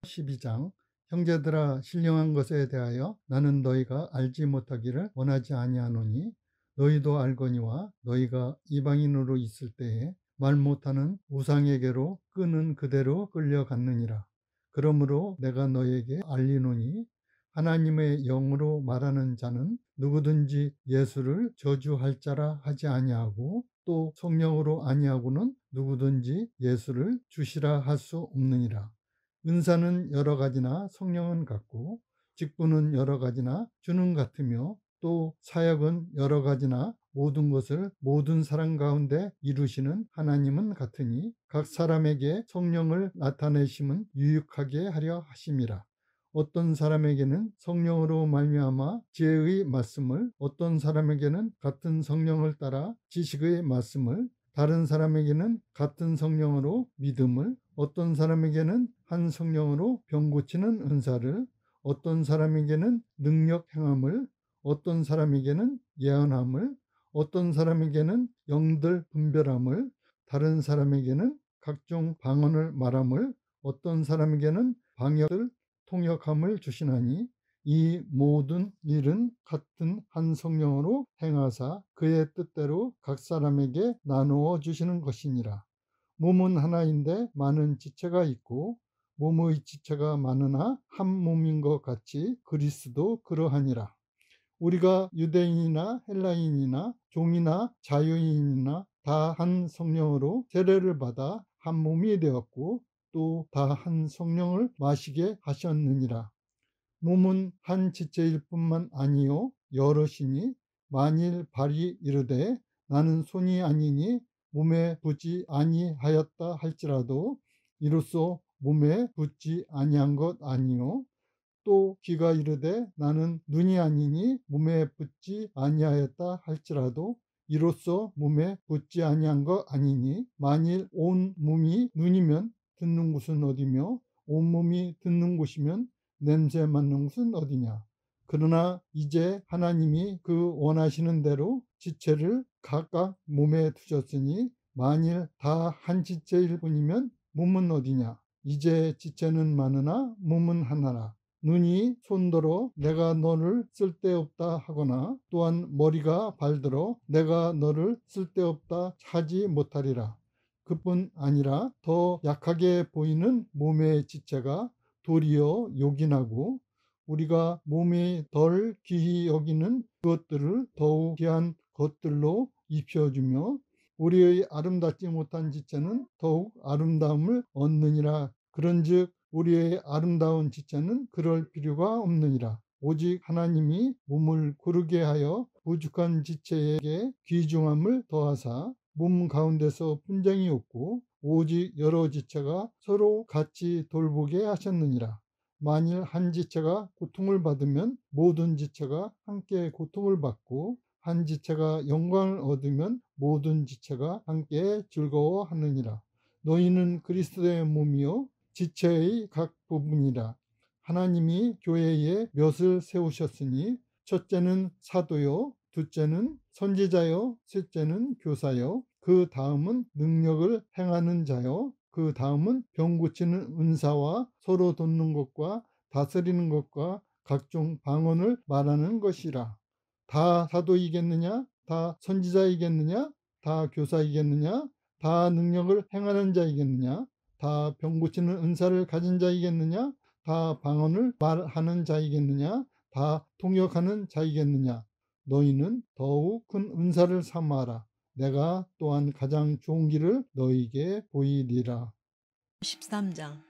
12장 형제들아 신령한 것에 대하여 나는 너희가 알지 못하기를 원하지 아니하노니 너희도 알거니와 너희가 이방인으로 있을 때에 말 못하는 우상에게로 끄는 그대로 끌려갔느니라. 그러므로 내가 너희에게 알리노니 하나님의 영으로 말하는 자는 누구든지 예수를 저주할 자라 하지 아니하고 또 성령으로 아니하고는 누구든지 예수를 주시라 할 수 없느니라. 은사는 여러 가지나 성령은 같고 직분은 여러 가지나 주는 같으며 또 사역은 여러 가지나 모든 것을 모든 사람 가운데 이루시는 하나님은 같으니 각 사람에게 성령을 나타내심은 유익하게 하려 하심이라. 어떤 사람에게는 성령으로 말미암아 지혜의 말씀을, 어떤 사람에게는 같은 성령을 따라 지식의 말씀을, 다른 사람에게는 같은 성령으로 믿음을, 어떤 사람에게는 한 성령으로 병 고치는 은사를, 어떤 사람에게는 능력 행함을, 어떤 사람에게는 예언함을, 어떤 사람에게는 영들 분별함을, 다른 사람에게는 각종 방언을 말함을, 어떤 사람에게는 방역을 통역함을 주시나니 이 모든 일은 같은 한 성령으로 행하사 그의 뜻대로 각 사람에게 나누어 주시는 것이니라. 몸은 하나인데 많은 지체가 있고 몸의 지체가 많으나 한 몸인 것 같이 그리스도 그러하니라. 우리가 유대인이나 헬라인이나 종이나 자유인이나 다 한 성령으로 세례를 받아 한 몸이 되었고 또 다 한 성령을 마시게 하셨느니라. 몸은 한 지체일 뿐만 아니요 여럿이니 만일 발이 이르되 나는 손이 아니니 몸에 붙지 아니하였다 할지라도 이로써 몸에 붙지 아니한 것 아니요 또 귀가 이르되 나는 눈이 아니니 몸에 붙지 아니하였다 할지라도 이로써 몸에 붙지 아니한 것 아니니 만일 온 몸이 눈이면 듣는 곳은 어디며 온 몸이 듣는 곳이면 냄새 맡는 곳은 어디냐. 그러나 이제 하나님이 그 원하시는 대로 지체를 각각 몸에 두셨으니 만일 다 한 지체일 뿐이면 몸은 어디냐. 이제 지체는 많으나 몸은 하나라. 눈이 손들어 내가 너를 쓸데없다 하거나 또한 머리가 발들어 내가 너를 쓸데없다 하지 못하리라. 그뿐 아니라 더 약하게 보이는 몸의 지체가 도리어 요긴하고 우리가 몸이 덜 귀히 여기는 그것들을 더욱 귀한 것들로 입혀주며 우리의 아름답지 못한 지체는 더욱 아름다움을 얻느니라. 그런즉 우리의 아름다운 지체는 그럴 필요가 없느니라. 오직 하나님이 몸을 고르게 하여 부족한 지체에게 귀중함을 더하사 몸 가운데서 분쟁이 없고 오직 여러 지체가 서로 같이 돌보게 하셨느니라. 만일 한 지체가 고통을 받으면 모든 지체가 함께 고통을 받고 한 지체가 영광을 얻으면 모든 지체가 함께 즐거워하느니라. 너희는 그리스도의 몸이요 지체의 각 부분이라. 하나님이 교회에 몇을 세우셨으니 첫째는 사도요, 둘째는 선지자요, 셋째는 교사요, 그 다음은 능력을 행하는 자요, 그 다음은 병 고치는 은사와 서로 돕는 것과 다스리는 것과 각종 방언을 말하는 것이라. 다 사도이겠느냐? 다 선지자이겠느냐? 다 교사이겠느냐? 다 능력을 행하는 자이겠느냐? 다 병 고치는 은사를 가진 자이겠느냐? 다 방언을 말하는 자이겠느냐? 다 통역하는 자이겠느냐? 너희는 더욱 큰 은사를 삼아라. 내가 또한 가장 좋은 길을 너희에게 보이리라. 13장.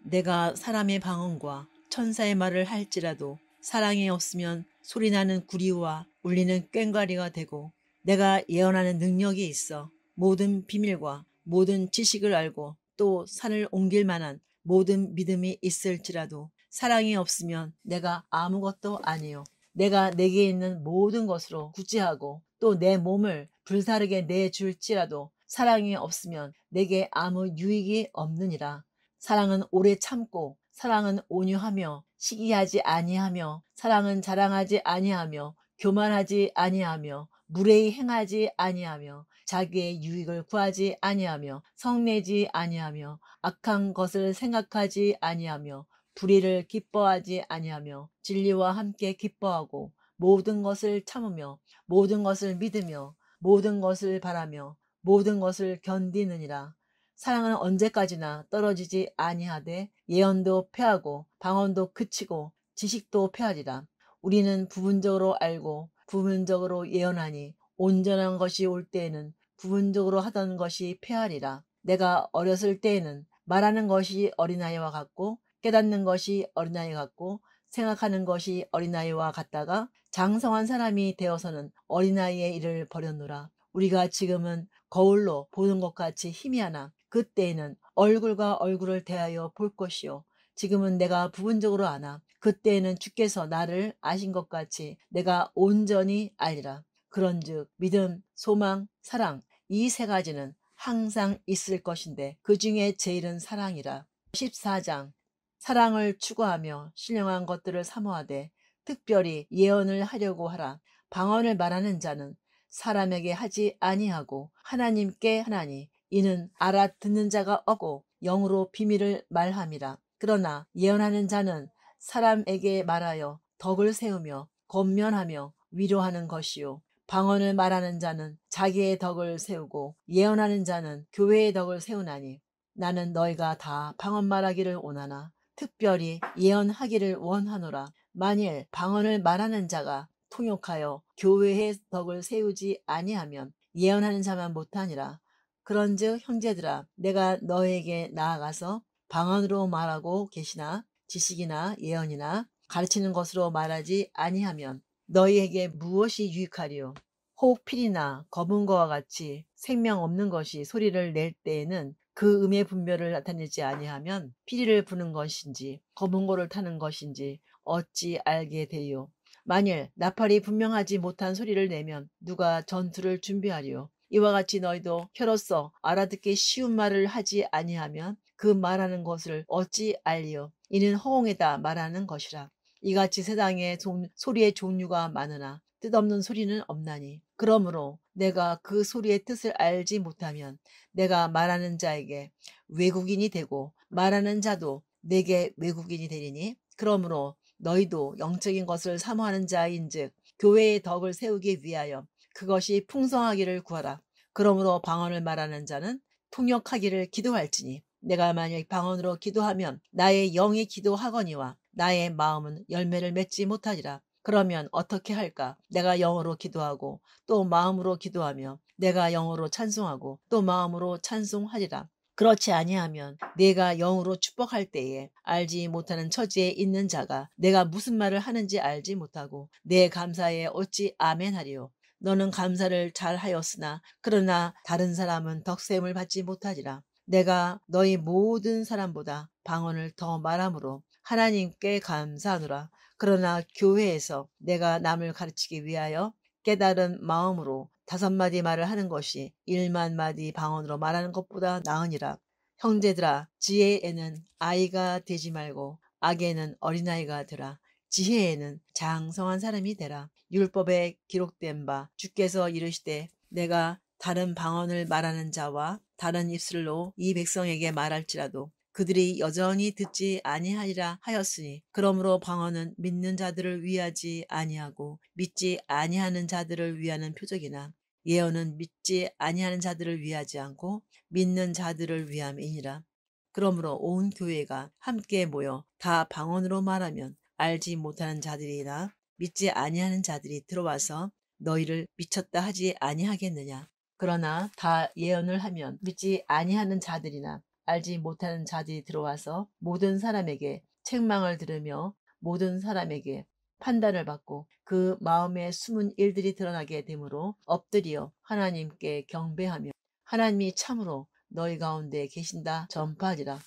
내가 사람의 방언과 천사의 말을 할지라도 사랑이 없으면 소리나는 구리와 울리는 꽹과리가 되고 내가 예언하는 능력이 있어 모든 비밀과 모든 지식을 알고 또 산을 옮길 만한 모든 믿음이 있을지라도 사랑이 없으면 내가 아무것도 아니요. 내가 내게 있는 모든 것으로 구제하고 또 내 몸을 불사르게 내줄지라도 사랑이 없으면 내게 아무 유익이 없느니라. 사랑은 오래 참고 사랑은 온유하며 시기하지 아니하며 사랑은 자랑하지 아니하며 교만하지 아니하며 무례히 행하지 아니하며 자기의 유익을 구하지 아니하며 성내지 아니하며 악한 것을 생각하지 아니하며 불의를 기뻐하지 아니하며 진리와 함께 기뻐하고 모든 것을 참으며 모든 것을 믿으며 모든 것을 바라며 모든 것을 견디느니라. 사랑은 언제까지나 떨어지지 아니하되 예언도 패하고 방언도 그치고 지식도 패하리라. 우리는 부분적으로 알고 부분적으로 예언하니 온전한 것이 올 때에는 부분적으로 하던 것이 패하리라. 내가 어렸을 때에는 말하는 것이 어린아이와 같고 깨닫는 것이 어린아이 같고 생각하는 것이 어린아이와 같다가 장성한 사람이 되어서는 어린아이의 일을 버렸노라. 우리가 지금은 거울로 보는 것 같이 희미하나 그때에는 얼굴과 얼굴을 대하여 볼 것이요. 지금은 내가 부분적으로 아나 그때에는 주께서 나를 아신 것 같이 내가 온전히 알리라. 그런즉 믿음, 소망, 사랑 이 세 가지는 항상 있을 것인데 그 중에 제일은 사랑이라. 14장 사랑을 추구하며 신령한 것들을 사모하되 특별히 예언을 하려고 하라. 방언을 말하는 자는 사람에게 하지 아니하고 하나님께 하나니 이는 알아듣는 자가 없고 영으로 비밀을 말함이라. 그러나 예언하는 자는 사람에게 말하여 덕을 세우며 권면하며 위로하는 것이요. 방언을 말하는 자는 자기의 덕을 세우고 예언하는 자는 교회의 덕을 세우나니 나는 너희가 다 방언 말하기를 원하나 특별히 예언하기를 원하노라. 만일 방언을 말하는 자가 통역하여 교회의 덕을 세우지 아니하면 예언하는 자만 못하니라. 그런즉 형제들아 내가 너에게 나아가서 방언으로 말하고 계시나 지식이나 예언이나 가르치는 것으로 말하지 아니하면 너희에게 무엇이 유익하리요? 혹 필이나 검은 거와 같이 생명 없는 것이 소리를 낼 때에는 그 음의 분별을 나타내지 아니하면 피리를 부는 것인지 검은 고를 타는 것인지 어찌 알게 되요? 만일 나팔이 분명하지 못한 소리를 내면 누가 전투를 준비하리요? 이와 같이 너희도 혀로서 알아듣기 쉬운 말을 하지 아니하면 그 말하는 것을 어찌 알리요? 이는 허공에다 말하는 것이라. 이같이 세상에 소리의 종류가 많으나 뜻없는 소리는 없나니 그러므로 내가 그 소리의 뜻을 알지 못하면 내가 말하는 자에게 외국인이 되고 말하는 자도 내게 외국인이 되리니 그러므로 너희도 영적인 것을 사모하는 자인즉 교회의 덕을 세우기 위하여 그것이 풍성하기를 구하라. 그러므로 방언을 말하는 자는 통역하기를 기도할지니 내가 만약 방언으로 기도하면 나의 영이 기도하거니와 나의 마음은 열매를 맺지 못하리라. 그러면 어떻게 할까? 내가 영어로 기도하고 또 마음으로 기도하며 내가 영어로 찬송하고 또 마음으로 찬송하리라. 그렇지 아니하면 내가 영으로 축복할 때에 알지 못하는 처지에 있는 자가 내가 무슨 말을 하는지 알지 못하고 내 감사에 어찌 아멘하리요. 너는 감사를 잘 하였으나 그러나 다른 사람은 덕셈을 받지 못하리라. 내가 너희 모든 사람보다 방언을 더 말함으로 하나님께 감사하노라. 그러나 교회에서 내가 남을 가르치기 위하여 깨달은 마음으로 5마디 말을 하는 것이 1만 마디 방언으로 말하는 것보다 나으니라. 형제들아 지혜에는 아이가 되지 말고 악에는 어린아이가 되라. 지혜에는 장성한 사람이 되라. 율법에 기록된 바 주께서 이르시되 내가 다른 방언을 말하는 자와 다른 입술로 이 백성에게 말할지라도 그들이 여전히 듣지 아니하리라 하였으니 그러므로 방언은 믿는 자들을 위하지 아니하고 믿지 아니하는 자들을 위하는 표적이나 예언은 믿지 아니하는 자들을 위하지 않고 믿는 자들을 위함이니라. 그러므로 온 교회가 함께 모여 다 방언으로 말하면 알지 못하는 자들이나 믿지 아니하는 자들이 들어와서 너희를 미쳤다 하지 아니하겠느냐. 그러나 다 예언을 하면 믿지 아니하는 자들이나 알지 못하는 자들이 들어와서 모든 사람에게 책망을 들으며 모든 사람에게 판단을 받고 그 마음의 숨은 일들이 드러나게 되므로 엎드려 하나님께 경배하며 하나님이 참으로 너희 가운데 계신다 전파하리라.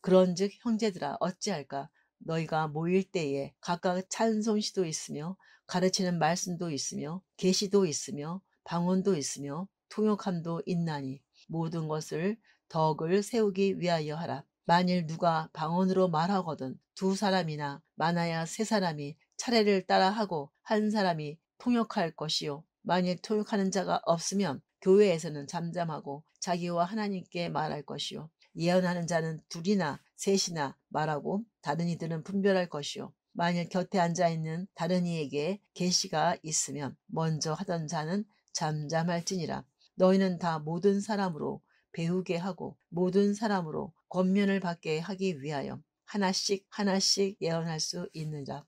그런즉 형제들아 어찌할까? 너희가 모일 때에 각각 찬송시도 있으며 가르치는 말씀도 있으며 계시도 있으며 방언도 있으며 통역함도 있나니 모든 것을 덕을 세우기 위하여 하라. 만일 누가 방언으로 말하거든 2사람이나 많아야 3사람이 차례를 따라하고 1사람이 통역할 것이요. 만일 통역하는 자가 없으면 교회에서는 잠잠하고 자기와 하나님께 말할 것이요. 예언하는 자는 2이나 3이나 말하고 다른 이들은 분별할 것이요. 만일 곁에 앉아있는 다른 이에게 계시가 있으면 먼저 하던 자는 잠잠할지니라. 너희는 다 모든 사람으로 배우게 하고 모든 사람으로 권면을 받게 하기 위하여 하나씩 예언할 수 있느니라.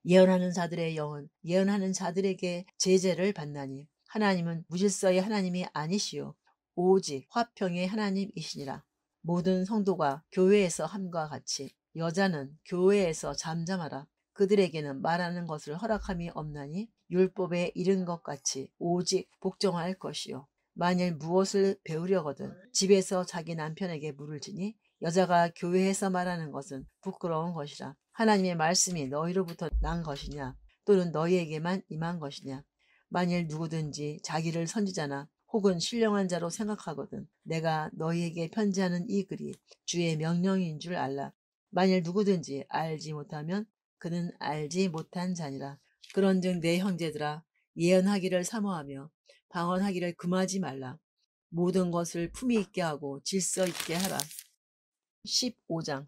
예언하는 자들의 영은 예언하는 자들에게 제재를 받나니 하나님은 무질서의 하나님이 아니시요 오직 화평의 하나님이시니라. 모든 성도가 교회에서 함과 같이 여자는 교회에서 잠잠하라. 그들에게는 말하는 것을 허락함이 없나니 율법에 이른 것 같이 오직 복종할 것이요. 만일 무엇을 배우려거든 집에서 자기 남편에게 물을 주니 여자가 교회에서 말하는 것은 부끄러운 것이라. 하나님의 말씀이 너희로부터 난 것이냐 또는 너희에게만 임한 것이냐. 만일 누구든지 자기를 선지자나 혹은 신령한 자로 생각하거든 내가 너희에게 편지하는 이 글이 주의 명령인 줄 알라. 만일 누구든지 알지 못하면 그는 알지 못한 자니라. 그런즉 내 형제들아 예언하기를 사모하며 방언하기를 금하지 말라. 모든 것을 품위 있게 하고 질서 있게 하라. 15장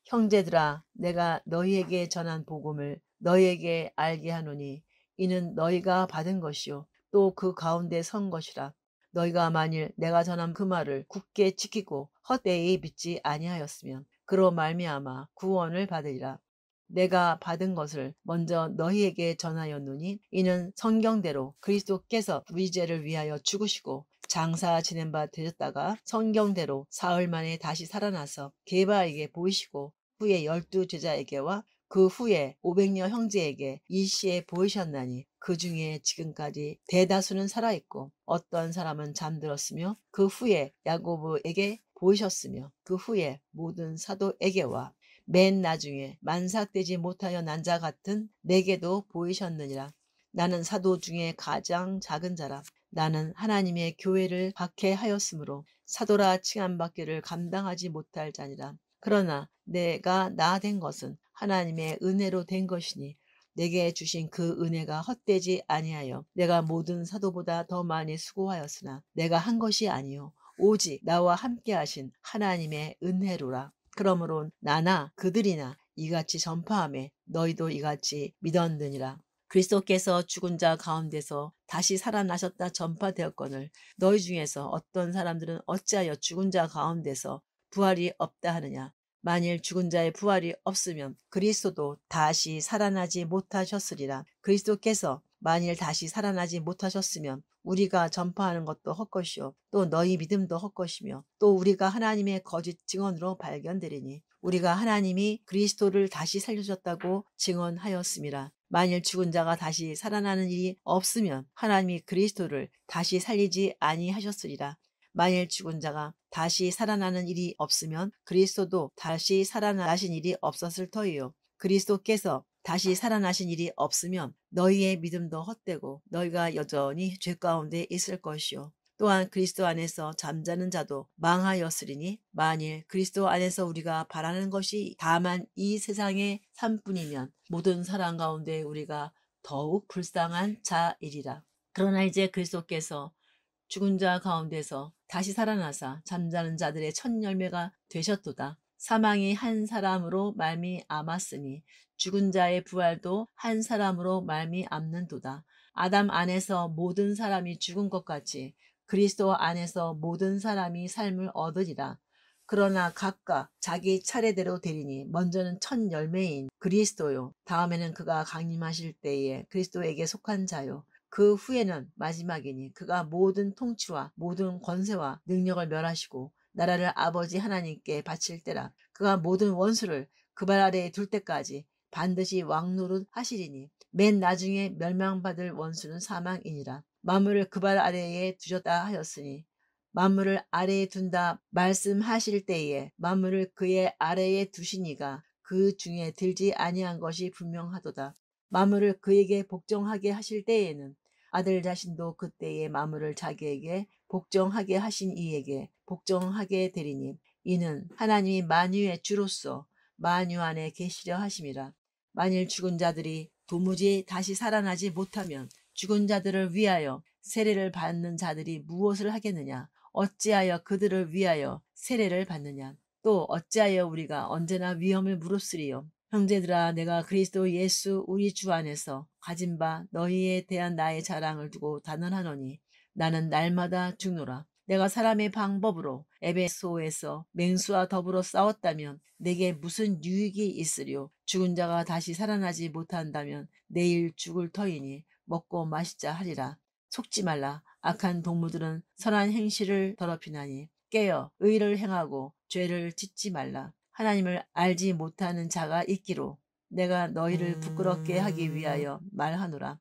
형제들아 내가 너희에게 전한 복음을 너희에게 알게 하노니 이는 너희가 받은 것이요 또 그 가운데 선 것이라. 너희가 만일 내가 전한 그 말을 굳게 지키고 헛되이 믿지 아니하였으면 그로 말미암아 구원을 받으리라. 내가 받은 것을 먼저 너희에게 전하였노니 이는 성경대로 그리스도께서 우리 죄를 위하여 죽으시고 장사 지낸 바 되셨다가 성경대로 사흘 만에 다시 살아나서 게바에게 보이시고 후에 12 제자에게와 그 후에 500여 형제에게 일시에 보이셨나니 그 중에 지금까지 대다수는 살아있고 어떤 사람은 잠들었으며 그 후에 야고보에게 보이셨으며 그 후에 모든 사도에게와 맨 나중에 만삭되지 못하여 난 자 같은 내게도 보이셨느니라. 나는 사도 중에 가장 작은 자라. 나는 하나님의 교회를 박해하였으므로 사도라 칭함받기를 감당하지 못할 자니라. 그러나 내가 나 된 것은 하나님의 은혜로 된 것이니 내게 주신 그 은혜가 헛되지 아니하여 내가 모든 사도보다 더 많이 수고하였으나 내가 한 것이 아니요 오직 나와 함께 하신 하나님의 은혜로라. 그러므로 나나 그들이나 이같이 전파하며 너희도 이같이 믿었느니라. 그리스도께서 죽은 자 가운데서 다시 살아나셨다 전파되었거늘 너희 중에서 어떤 사람들은 어찌하여 죽은 자 가운데서 부활이 없다 하느냐. 만일 죽은 자의 부활이 없으면 그리스도도 다시 살아나지 못하셨으리라. 그리스도께서 만일 다시 살아나지 못하셨으면 우리가 전파하는 것도 헛것이요 또 너희 믿음도 헛것이며 또 우리가 하나님의 거짓 증언으로 발견되리니 우리가 하나님이 그리스도를 다시 살려주셨다고 증언하였음이라. 만일 죽은 자가 다시 살아나는 일이 없으면 하나님이 그리스도를 다시 살리지 아니하셨으리라. 만일 죽은 자가 다시 살아나는 일이 없으면 그리스도도 다시 살아나신 일이 없었을 터이요. 그리스도께서 다시 살아나신 일이 없으면 너희의 믿음도 헛되고 너희가 여전히 죄 가운데 있을 것이요. 또한 그리스도 안에서 잠자는 자도 망하였으리니 만일 그리스도 안에서 우리가 바라는 것이 다만 이 세상의 삶뿐이면 모든 사람 가운데 우리가 더욱 불쌍한 자이리라. 그러나 이제 그리스도께서 죽은 자 가운데서 다시 살아나사 잠자는 자들의 첫 열매가 되셨도다. 사망이 한 사람으로 말미암았으니 죽은 자의 부활도 한 사람으로 말미암는도다. 아담 안에서 모든 사람이 죽은 것 같이 그리스도 안에서 모든 사람이 삶을 얻으리라. 그러나 각각 자기 차례대로 되리니 먼저는 첫 열매인 그리스도요 다음에는 그가 강림하실 때에 그리스도에게 속한 자요 그 후에는 마지막이니 그가 모든 통치와 모든 권세와 능력을 멸하시고 나라를 아버지 하나님께 바칠 때라. 그가 모든 원수를 그 발 아래에 둘 때까지 반드시 왕노릇 하시리니 맨 나중에 멸망받을 원수는 사망이니라. 만물을 그 발 아래에 두셨다 하였으니 만물을 아래에 둔다 말씀하실 때에 만물을 그의 아래에 두시니가 그 중에 들지 아니한 것이 분명하도다. 만물을 그에게 복종하게 하실 때에는 아들 자신도 그때에 만물을 자기에게 복종하게 하신 이에게 복종하게 되리니 이는 하나님이 만유의 주로서 만유 안에 계시려 하심이라. 만일 죽은 자들이 도무지 다시 살아나지 못하면 죽은 자들을 위하여 세례를 받는 자들이 무엇을 하겠느냐? 어찌하여 그들을 위하여 세례를 받느냐? 또 어찌하여 우리가 언제나 위험을 무릅쓰리요? 형제들아 내가 그리스도 예수 우리 주 안에서 가진 바 너희에 대한 나의 자랑을 두고 단언하노니 나는 날마다 죽노라. 내가 사람의 방법으로 에베소에서 맹수와 더불어 싸웠다면 내게 무슨 유익이 있으리요? 죽은 자가 다시 살아나지 못한다면 내일 죽을 터이니 먹고 마시자 하리라. 속지 말라. 악한 동무들은 선한 행실을 더럽히나니 깨어 의를 행하고 죄를 짓지 말라. 하나님을 알지 못하는 자가 있기로 내가 너희를 부끄럽게 하기 위하여 말하노라.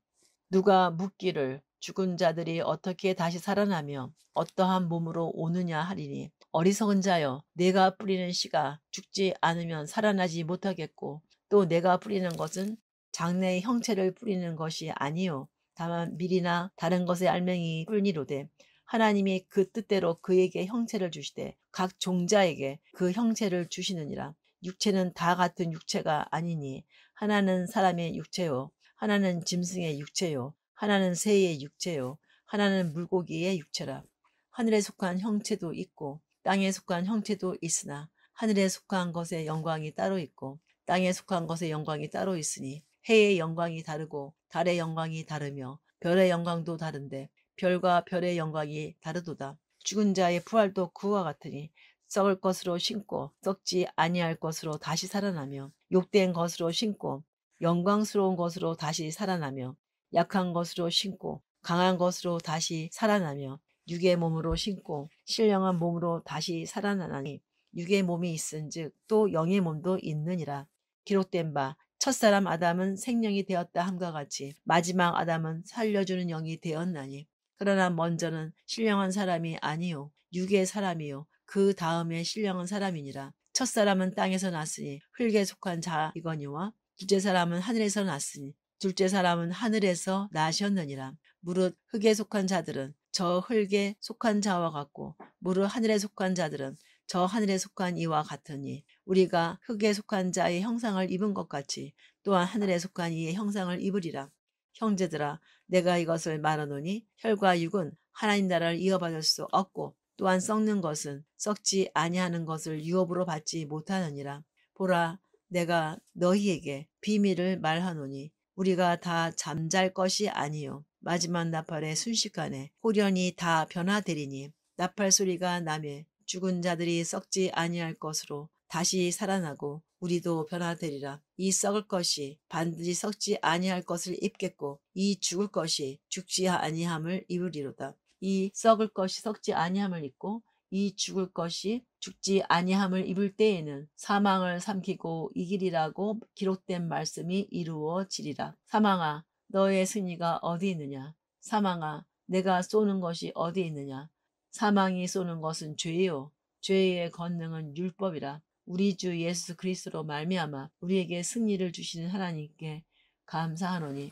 누가 묻기를 죽은 자들이 어떻게 다시 살아나며 어떠한 몸으로 오느냐 하리니 어리석은 자여 내가 뿌리는 씨가 죽지 않으면 살아나지 못하겠고 또 내가 뿌리는 것은 장래의 형체를 뿌리는 것이 아니요 다만 밀이나 다른 것의 알맹이 뿌리니로되 하나님이 그 뜻대로 그에게 형체를 주시되 각 종자에게 그 형체를 주시느니라. 육체는 다 같은 육체가 아니니 하나는 사람의 육체요 하나는 짐승의 육체요 하나는 새의 육체요 하나는 물고기의 육체라. 하늘에 속한 형체도 있고 땅에 속한 형체도 있으나 하늘에 속한 것의 영광이 따로 있고 땅에 속한 것의 영광이 따로 있으니 해의 영광이 다르고 달의 영광이 다르며 별의 영광도 다른데 별과 별의 영광이 다르도다. 죽은 자의 부활도 그와 같으니 썩을 것으로 신고 썩지 아니할 것으로 다시 살아나며 욕된 것으로 신고 영광스러운 것으로 다시 살아나며 약한 것으로 신고 강한 것으로 다시 살아나며 육의 몸으로 신고 신령한 몸으로 다시 살아나니 육의 몸이 있은즉 또 영의 몸도 있느니라. 기록된 바 첫사람 아담은 생명이 되었다 함과 같이 마지막 아담은 살려주는 영이 되었나니 그러나 먼저는 신령한 사람이 아니요 육의 사람이요 그 다음에 신령한 사람이니라. 첫사람은 땅에서 났으니 흙에 속한 자이거니와 둘째 사람은 하늘에서 났으니 둘째 사람은 하늘에서 나셨느니라. 무릇 흙에 속한 자들은 저 흙에 속한 자와 같고 무릇 하늘에 속한 자들은 저 하늘에 속한 이와 같으니 우리가 흙에 속한 자의 형상을 입은 것 같이 또한 하늘에 속한 이의 형상을 입으리라. 형제들아 내가 이것을 말하노니 혈과 육은 하나님 나라를 이어받을 수 없고 또한 썩는 것은 썩지 아니하는 것을 유업으로 받지 못하느니라. 보라 내가 너희에게 비밀을 말하노니 우리가 다 잠잘 것이 아니요 마지막 나팔의 순식간에 호련히 다 변화되리니 나팔 소리가 나매 죽은 자들이 썩지 아니할 것으로 다시 살아나고 우리도 변화되리라. 이 썩을 것이 반드시 썩지 아니할 것을 입겠고 이 죽을 것이 죽지 아니함을 입으리로다. 이 썩을 것이 썩지 아니함을 입고 이 죽을 것이 죽지 아니함을 입을 때에는 사망을 삼키고 이기리라고 기록된 말씀이 이루어지리라. 사망아 너의 승리가 어디 있느냐. 사망아 내가 쏘는 것이 어디 있느냐. 사망이 쏘는 것은 죄요 죄의 권능은 율법이라. 우리 주 예수 그리스도로 말미암아 우리에게 승리를 주시는 하나님께 감사하노니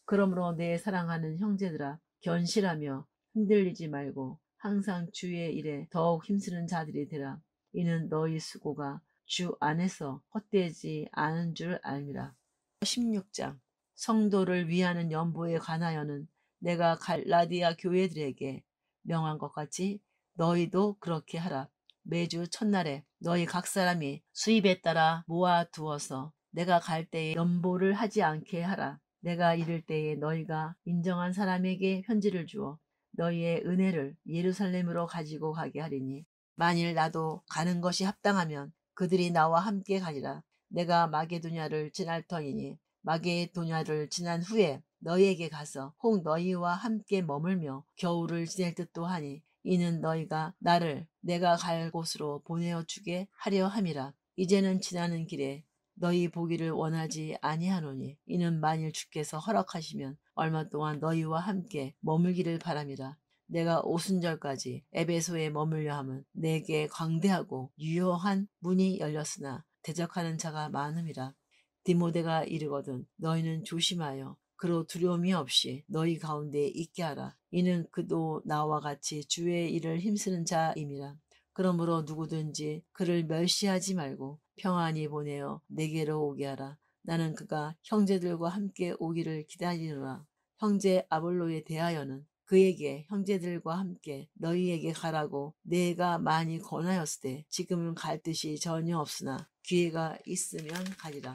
그러므로 내 사랑하는 형제들아 견실하며 흔들리지 말고 항상 주의 일에 더욱 힘쓰는 자들이 되라. 이는 너희 수고가 주 안에서 헛되지 않은 줄 알미라. 16장 성도를 위하는 연보에 관하여는 내가 갈라디아 교회들에게 명한 것 같이 너희도 그렇게 하라. 매주 첫날에 너희 각 사람이 수입에 따라 모아두어서 내가 갈 때에 연보를 하지 않게 하라. 내가 이를 때에 너희가 인정한 사람에게 편지를 주어 너희의 은혜를 예루살렘으로 가지고 가게 하리니 만일 나도 가는 것이 합당하면 그들이 나와 함께 가리라. 내가 마게도냐를 지날 터이니 마게도냐를 지난 후에 너희에게 가서 혹 너희와 함께 머물며 겨울을 지낼 듯도 하니 이는 너희가 나를 내가 갈 곳으로 보내어 주게 하려 함이라. 이제는 지나는 길에 너희 보기를 원하지 아니하노니 이는 만일 주께서 허락하시면 얼마 동안 너희와 함께 머물기를 바람이라. 내가 오순절까지 에베소에 머물려 함은 내게 광대하고 유효한 문이 열렸으나 대적하는 자가 많음이라. 디모데가 이르거든 너희는 조심하여 그로 두려움이 없이 너희 가운데 있게 하라. 이는 그도 나와 같이 주의 일을 힘쓰는 자임이라. 그러므로 누구든지 그를 멸시하지 말고 평안히 보내어 내게로 오게 하라. 나는 그가 형제들과 함께 오기를 기다리노라. 형제 아볼로에 대하여는 그에게 형제들과 함께 너희에게 가라고 내가 많이 권하였으되 지금은 갈 뜻이 전혀 없으나 기회가 있으면 가리라.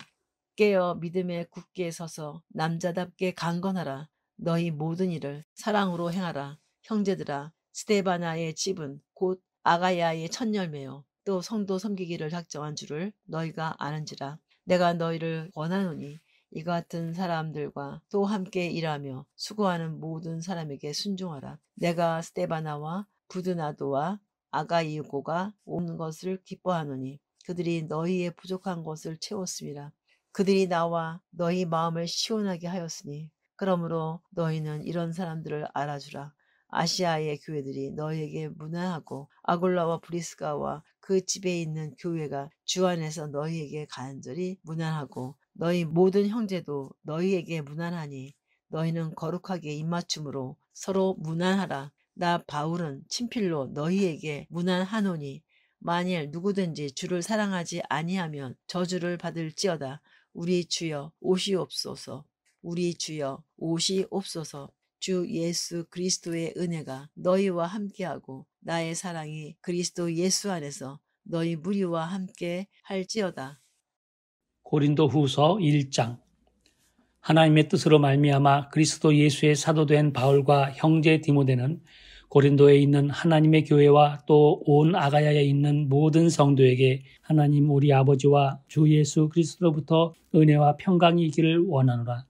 깨어 믿음에 굳게 서서 남자답게 강건하라. 너희 모든 일을 사랑으로 행하라. 형제들아 스데바나의 집은 곧 아가야의 첫 열매요 또 성도 섬기기를 작정한 줄을 너희가 아는지라. 내가 너희를 권하노니 이 같은 사람들과 또 함께 일하며 수고하는 모든 사람에게 순종하라. 내가 스데바나와 부드나도와 아가이고가 오는 것을 기뻐하노니 그들이 너희의 부족한 것을 채웠음이라. 그들이 나와 너희 마음을 시원하게 하였으니 그러므로 너희는 이런 사람들을 알아주라. 아시아의 교회들이 너희에게 무난하고 아굴라와 브리스가와 그 집에 있는 교회가 주 안에서 너희에게 간절히 무난하고 너희 모든 형제도 너희에게 무난하니 너희는 거룩하게 입맞춤으로 서로 무난하라. 나 바울은 친필로 너희에게 무난하노니 만일 누구든지 주를 사랑하지 아니하면 저주를 받을지어다. 우리 주여 오시옵소서. 우리 주여 오시옵소서. 주 예수 그리스도의 은혜가 너희와 함께하고 나의 사랑이 그리스도 예수 안에서 너희 무리와 함께 할지어다. 고린도 후서 1장. 하나님의 뜻으로 말미암아 그리스도 예수의 사도된 바울과 형제 디모데는 고린도에 있는 하나님의 교회와 또 온 아가야에 있는 모든 성도에게 하나님 우리 아버지와 주 예수 그리스도로부터 은혜와 평강이 있기를 원하노라.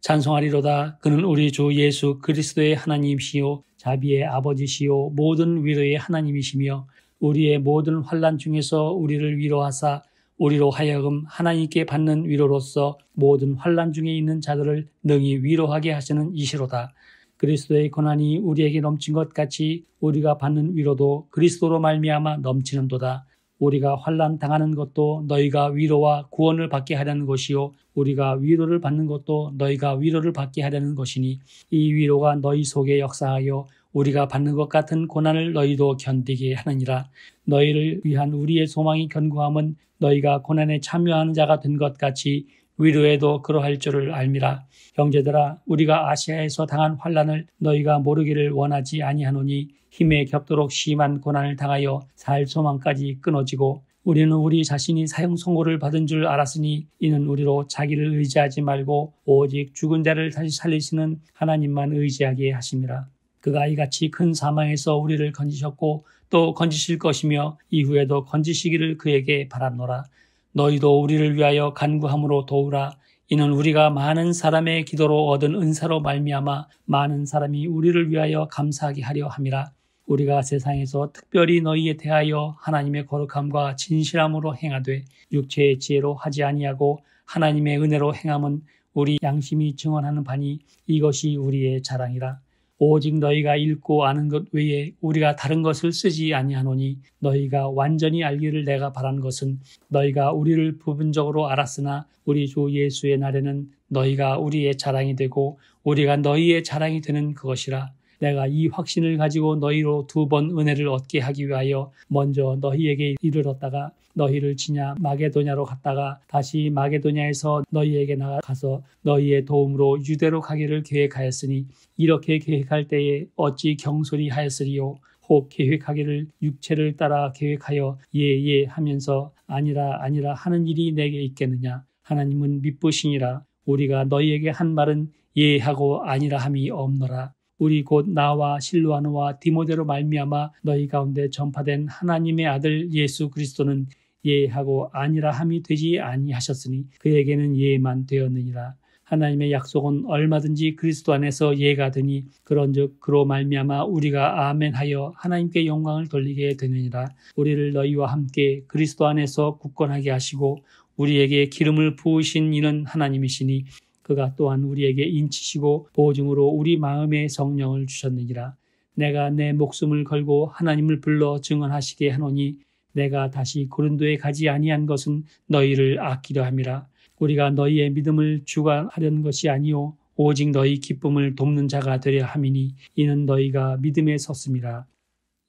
찬송하리로다. 그는 우리 주 예수 그리스도의 하나님이시요 자비의 아버지시요 모든 위로의 하나님이시며 우리의 모든 환난 중에서 우리를 위로하사 우리로 하여금 하나님께 받는 위로로서 모든 환난 중에 있는 자들을 능히 위로하게 하시는 이시로다. 그리스도의 고난이 우리에게 넘친 것 같이 우리가 받는 위로도 그리스도로 말미암아 넘치는도다. 우리가 환난 당하는 것도 너희가 위로와 구원을 받게 하려는 것이요 우리가 위로를 받는 것도 너희가 위로를 받게 하려는 것이니 이 위로가 너희 속에 역사하여 우리가 받는 것 같은 고난을 너희도 견디게 하느니라. 너희를 위한 우리의 소망이 견고함은 너희가 고난에 참여하는 자가 된 것 같이 위로에도 그러할 줄을 알미라. 형제들아, 우리가 아시아에서 당한 환난을 너희가 모르기를 원하지 아니하노니 힘에 겹도록 심한 고난을 당하여 살 소망까지 끊어지고 우리는 우리 자신이 사형 선고를 받은 줄 알았으니 이는 우리로 자기를 의지하지 말고 오직 죽은 자를 다시 살리시는 하나님만 의지하게 하심이라. 그가 이같이 큰 사망에서 우리를 건지셨고 또 건지실 것이며 이후에도 건지시기를 그에게 바라노라. 너희도 우리를 위하여 간구함으로 도우라. 이는 우리가 많은 사람의 기도로 얻은 은사로 말미암아 많은 사람이 우리를 위하여 감사하게 하려 함이라. 우리가 세상에서 특별히 너희에 대하여 하나님의 거룩함과 진실함으로 행하되 육체의 지혜로 하지 아니하고 하나님의 은혜로 행함은 우리 양심이 증언하는 바니 이것이 우리의 자랑이라. 오직 너희가 읽고 아는 것 외에 우리가 다른 것을 쓰지 아니하노니 너희가 완전히 알기를 내가 바라는 것은 너희가 우리를 부분적으로 알았으나 우리 주 예수의 날에는 너희가 우리의 자랑이 되고 우리가 너희의 자랑이 되는 그것이라. 내가 이 확신을 가지고 너희로 2번 은혜를 얻게 하기 위하여 먼저 너희에게 이르렀다가 너희를 지냐 마게도냐로 갔다가 다시 마게도냐에서 너희에게 나가서 너희의 도움으로 유대로 가기를 계획하였으니 이렇게 계획할 때에 어찌 경솔히 하였으리요. 혹 계획하기를 육체를 따라 계획하여 예 하면서 아니라 하는 일이 내게 있겠느냐. 하나님은 미쁘시니라. 우리가 너희에게 한 말은 예 하고 아니라 함이 없노라. 우리 곧 나와 실로아노와 디모데로 말미암아 너희 가운데 전파된 하나님의 아들 예수 그리스도는 예하고 아니라 함이 되지 아니하셨으니 그에게는 예만 되었느니라. 하나님의 약속은 얼마든지 그리스도 안에서 예가 되니 그런즉 그로 말미암아 우리가 아멘하여 하나님께 영광을 돌리게 되느니라. 우리를 너희와 함께 그리스도 안에서 굳건하게 하시고 우리에게 기름을 부으신 이는 하나님이시니 그가 또한 우리에게 인치시고 보증으로 우리 마음에 성령을 주셨느니라. 내가 내 목숨을 걸고 하나님을 불러 증언하시게 하노니 내가 다시 고린도에 가지 아니한 것은 너희를 아끼려 함이라. 우리가 너희의 믿음을 주관하려는 것이 아니요 오직 너희 기쁨을 돕는 자가 되려 함이니 이는 너희가 믿음에 섰음이라.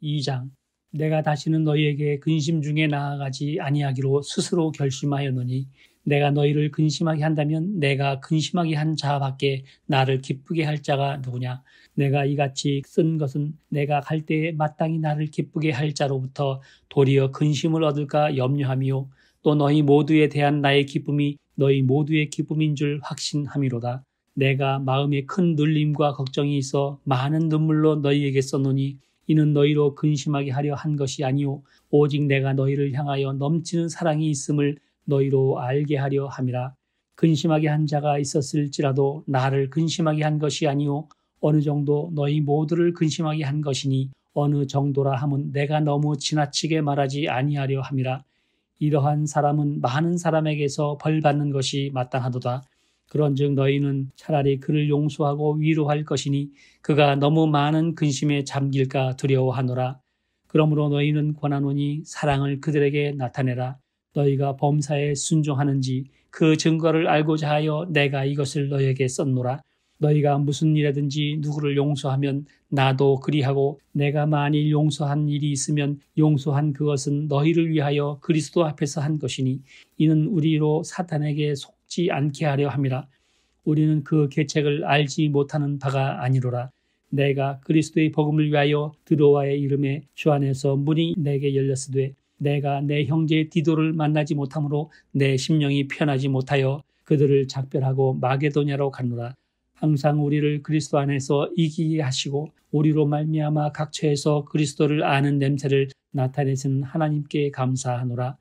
2장. 내가 다시는 너희에게 근심 중에 나아가지 아니하기로 스스로 결심하였노니 내가 너희를 근심하게 한다면 내가 근심하게 한 자밖에 나를 기쁘게 할 자가 누구냐. 내가 이같이 쓴 것은 내가 갈 때에 마땅히 나를 기쁘게 할 자로부터 도리어 근심을 얻을까 염려하며 또 너희 모두에 대한 나의 기쁨이 너희 모두의 기쁨인 줄 확신함이로다. 내가 마음에 큰 눌림과 걱정이 있어 많은 눈물로 너희에게 썼노니 이는 너희로 근심하게 하려 한 것이 아니오 오직 내가 너희를 향하여 넘치는 사랑이 있음을 너희로 알게 하려 함이라. 근심하게 한 자가 있었을지라도 나를 근심하게 한 것이 아니오 어느 정도 너희 모두를 근심하게 한 것이니 어느 정도라 함은 내가 너무 지나치게 말하지 아니하려 함이라. 이러한 사람은 많은 사람에게서 벌받는 것이 마땅하도다. 그런즉 너희는 차라리 그를 용서하고 위로할 것이니 그가 너무 많은 근심에 잠길까 두려워하노라. 그러므로 너희는 권하노니 사랑을 그들에게 나타내라. 너희가 범사에 순종하는지 그 증거를 알고자 하여 내가 이것을 너희에게 썼노라. 너희가 무슨 일이든지 누구를 용서하면 나도 그리하고 내가 만일 용서한 일이 있으면 용서한 그것은 너희를 위하여 그리스도 앞에서 한 것이니 이는 우리로 사탄에게 속지 않게 하려 함이라. 우리는 그 계책을 알지 못하는 바가 아니로라. 내가 그리스도의 복음을 위하여 드로아의 이름에 주 안에서 문이 내게 열렸으되 내가 내 형제 디도를 만나지 못하므로 내 심령이 편하지 못하여 그들을 작별하고 마게도냐로 갔노라. 항상 우리를 그리스도 안에서 이기게 하시고 우리로 말미암아 각처에서 그리스도를 아는 냄새를 나타내시는 하나님께 감사하노라.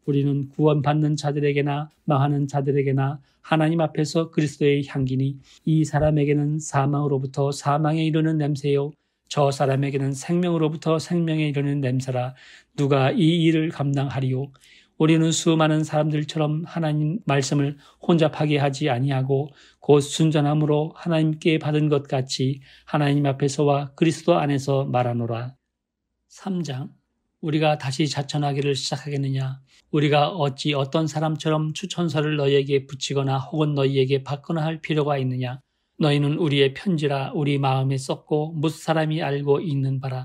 우리는 구원받는 자들에게나 망하는 자들에게나 하나님 앞에서 그리스도의 향기니 이 사람에게는 사망으로부터 사망에 이르는 냄새요 저 사람에게는 생명으로부터 생명에 이르는 냄새라. 누가 이 일을 감당하리요? 우리는 수많은 사람들처럼 하나님 말씀을 혼잡하게 하지 아니하고 곧 순전함으로 하나님께 받은 것 같이 하나님 앞에서와 그리스도 안에서 말하노라. 3장. 우리가 다시 자천하기를 시작하겠느냐? 우리가 어찌 어떤 사람처럼 추천서를 너희에게 붙이거나 혹은 너희에게 받거나 할 필요가 있느냐? 너희는 우리의 편지라 우리 마음에 썼고 뭇 사람이 알고 있는 바라.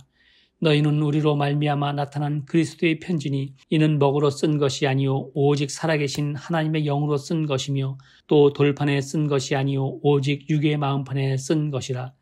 너희는 우리로 말미암아 나타난 그리스도의 편지니 이는 먹으로 쓴 것이 아니요 오직 살아계신 하나님의 영으로 쓴 것이며 또 돌판에 쓴 것이 아니요 오직 육의 마음판에 쓴 것이라.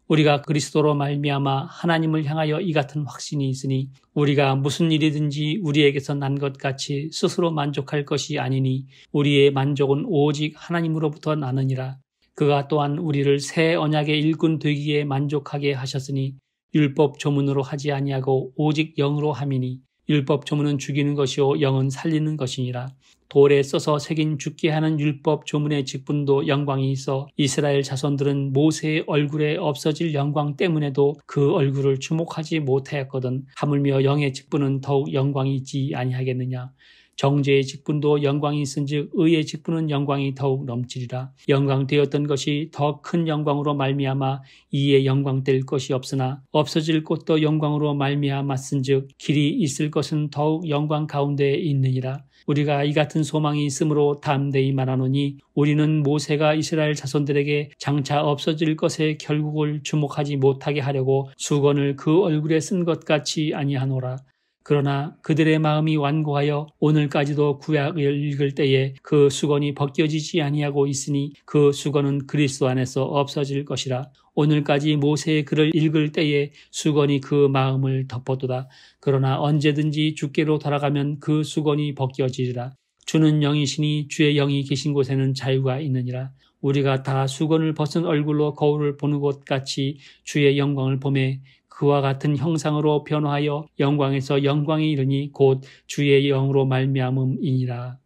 우리가 그리스도로 말미암아 하나님을 향하여 이 같은 확신이 있으니 우리가 무슨 일이든지 우리에게서 난 것 같이 스스로 만족할 것이 아니니 우리의 만족은 오직 하나님으로부터 나느니라. 그가 또한 우리를 새 언약의 일꾼 되기에 만족하게 하셨으니 율법 조문으로 하지 아니하고 오직 영으로 함이니 율법 조문은 죽이는 것이요 영은 살리는 것이니라. 돌에 써서 새긴 죽게 하는 율법 조문의 직분도 영광이 있어 이스라엘 자손들은 모세의 얼굴에 없어질 영광 때문에도 그 얼굴을 주목하지 못하였거든. 하물며 영의 직분은 더욱 영광이 있지 아니하겠느냐. 정죄의 직분도 영광이 있은즉 의의 직분은 영광이 더욱 넘치리라. 영광되었던 것이 더 큰 영광으로 말미암아 이에 영광될 것이 없으나 없어질 것도 영광으로 말미암았은즉 길이 있을 것은 더욱 영광 가운데 있느니라. 우리가 이 같은 소망이 있으므로 담대히 말하노니 우리는 모세가 이스라엘 자손들에게 장차 없어질 것의 결국을 주목하지 못하게 하려고 수건을 그 얼굴에 쓴 것 같이 아니하노라. 그러나 그들의 마음이 완고하여 오늘까지도 구약을 읽을 때에 그 수건이 벗겨지지 아니하고 있으니 그 수건은 그리스도 안에서 없어질 것이라. 오늘까지 모세의 글을 읽을 때에 수건이 그 마음을 덮어두다. 그러나 언제든지 주께로 돌아가면 그 수건이 벗겨지리라. 주는 영이시니 주의 영이 계신 곳에는 자유가 있느니라. 우리가 다 수건을 벗은 얼굴로 거울을 보는 것 같이 주의 영광을 보매 그와 같은 형상으로 변화하여 영광에서 영광에 이르니 곧 주의 영으로 말미암음이니라.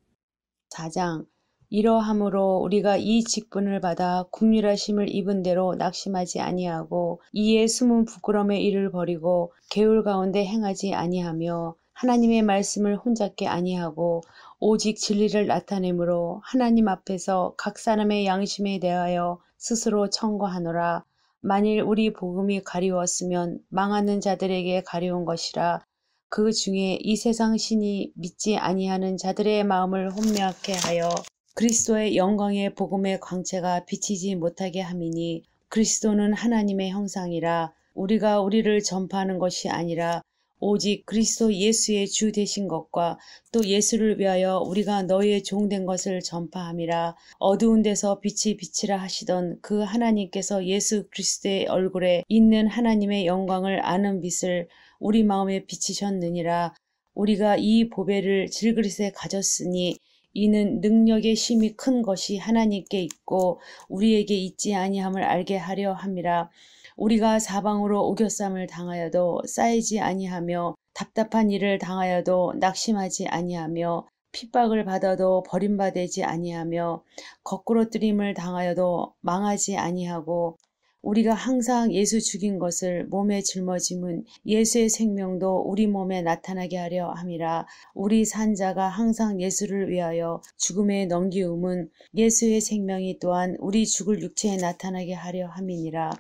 4장. 이러함으로 우리가 이 직분을 받아 국률하심을 입은 대로 낙심하지 아니하고 이에 숨은 부끄러움의 일을 버리고 계율 가운데 행하지 아니하며 하나님의 말씀을 혼잡게 아니하고 오직 진리를 나타내므로 하나님 앞에서 각 사람의 양심에 대하여 스스로 청구하노라. 만일 우리 복음이 가리웠으면 망하는 자들에게 가리운 것이라. 그 중에 이 세상 신이 믿지 아니하는 자들의 마음을 혼미하게 하여 그리스도의 영광의 복음의 광채가 비치지 못하게 함이니 그리스도는 하나님의 형상이라. 우리가 우리를 전파하는 것이 아니라 오직 그리스도 예수의 주 되신 것과 또 예수를 위하여 우리가 너희의 종된 것을 전파함이라. 어두운 데서 빛이 비치라 하시던 그 하나님께서 예수 그리스도의 얼굴에 있는 하나님의 영광을 아는 빛을 우리 마음에 비치셨느니라. 우리가 이 보배를 질그릇에 가졌으니 이는 능력의 힘이 큰 것이 하나님께 있고 우리에게 있지 아니함을 알게 하려 함이라. 우리가 사방으로 우겨쌈을 당하여도 쌓이지 아니하며 답답한 일을 당하여도 낙심하지 아니하며 핍박을 받아도 버림받지 아니하며 거꾸로 뜨림을 당하여도 망하지 아니하고 우리가 항상 예수 죽인 것을 몸에 짊어짐은 예수의 생명도 우리 몸에 나타나게 하려 함이라. 우리 산자가 항상 예수를 위하여 죽음에 넘기움은 예수의 생명이 또한 우리 죽을 육체에 나타나게 하려 함이니라.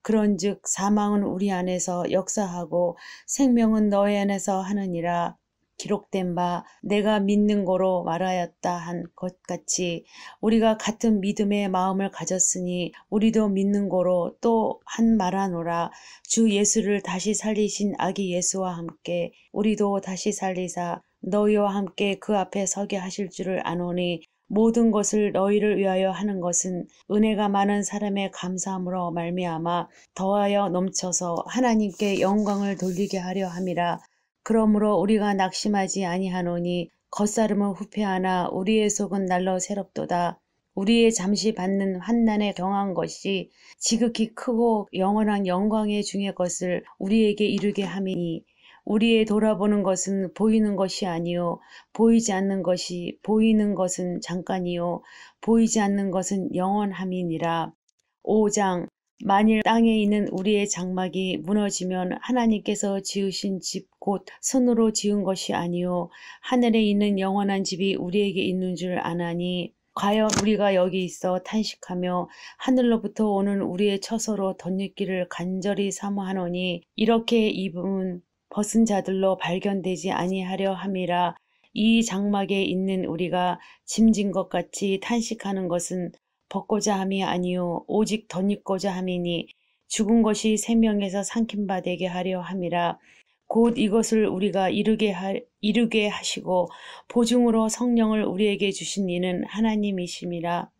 그런즉 사망은 우리 안에서 역사하고 생명은 너희 안에서 하느니라. 기록된 바 내가 믿는 거로 말하였다 한 것 같이 우리가 같은 믿음의 마음을 가졌으니 우리도 믿는 거로 또 한 말하노라. 주 예수를 다시 살리신 아기 예수와 함께 우리도 다시 살리사 너희와 함께 그 앞에 서게 하실 줄을 아노니 모든 것을 너희를 위하여 하는 것은 은혜가 많은 사람의 감사함으로 말미암아 더하여 넘쳐서 하나님께 영광을 돌리게 하려 함이라. 그러므로 우리가 낙심하지 아니하노니 겉사람은 후패하나 우리의 속은 날로 새롭도다. 우리의 잠시 받는 환난에 경한 것이 지극히 크고 영원한 영광의 중의 것을 우리에게 이루게 함이니 우리의 돌아보는 것은 보이는 것이 아니요 보이지 않는 것이 보이는 것은 잠깐이요 보이지 않는 것은 영원함이니라. 5장 만일 땅에 있는 우리의 장막이 무너지면 하나님께서 지으신 집 곧 손으로 지은 것이 아니요 하늘에 있는 영원한 집이 우리에게 있는 줄 아나니 과연 우리가 여기 있어 탄식하며 하늘로부터 오는 우리의 처소로 덧입기를 간절히 사모하노니 이렇게 입은 벗은 자들로 발견되지 아니하려 함이라. 이 장막에 있는 우리가 짐진 것 같이 탄식하는 것은 벗고자 함이 아니요 오직 덧입고자 함이니 죽은 것이 생명에서 삼킨 바 되게 하려 함이라. 곧 이것을 우리가 이루게 하시고 보증으로 성령을 우리에게 주신 이는 하나님이심이라.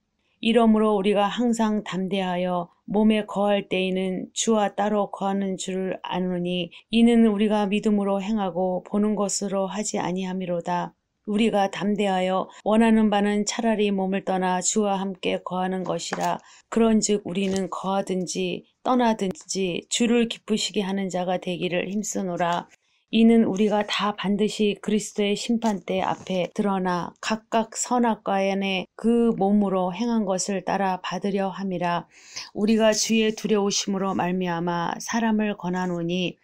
이러므로 우리가 항상 담대하여 몸에 거할 때에는 주와 따로 거하는 줄을 아노니 이는 우리가 믿음으로 행하고 보는 것으로 하지 아니함이로다. 우리가 담대하여 원하는 바는 차라리 몸을 떠나 주와 함께 거하는 것이라. 그런즉 우리는 거하든지 떠나든지 주를 기쁘시게 하는 자가 되기를 힘쓰노라. 이는 우리가 다 반드시 그리스도의 심판대 앞에 드러나 각각 선악과에 그 몸으로 행한 것을 따라 받으려 함이라. 우리가 주의 두려우심으로 말미암아 사람을 권하노니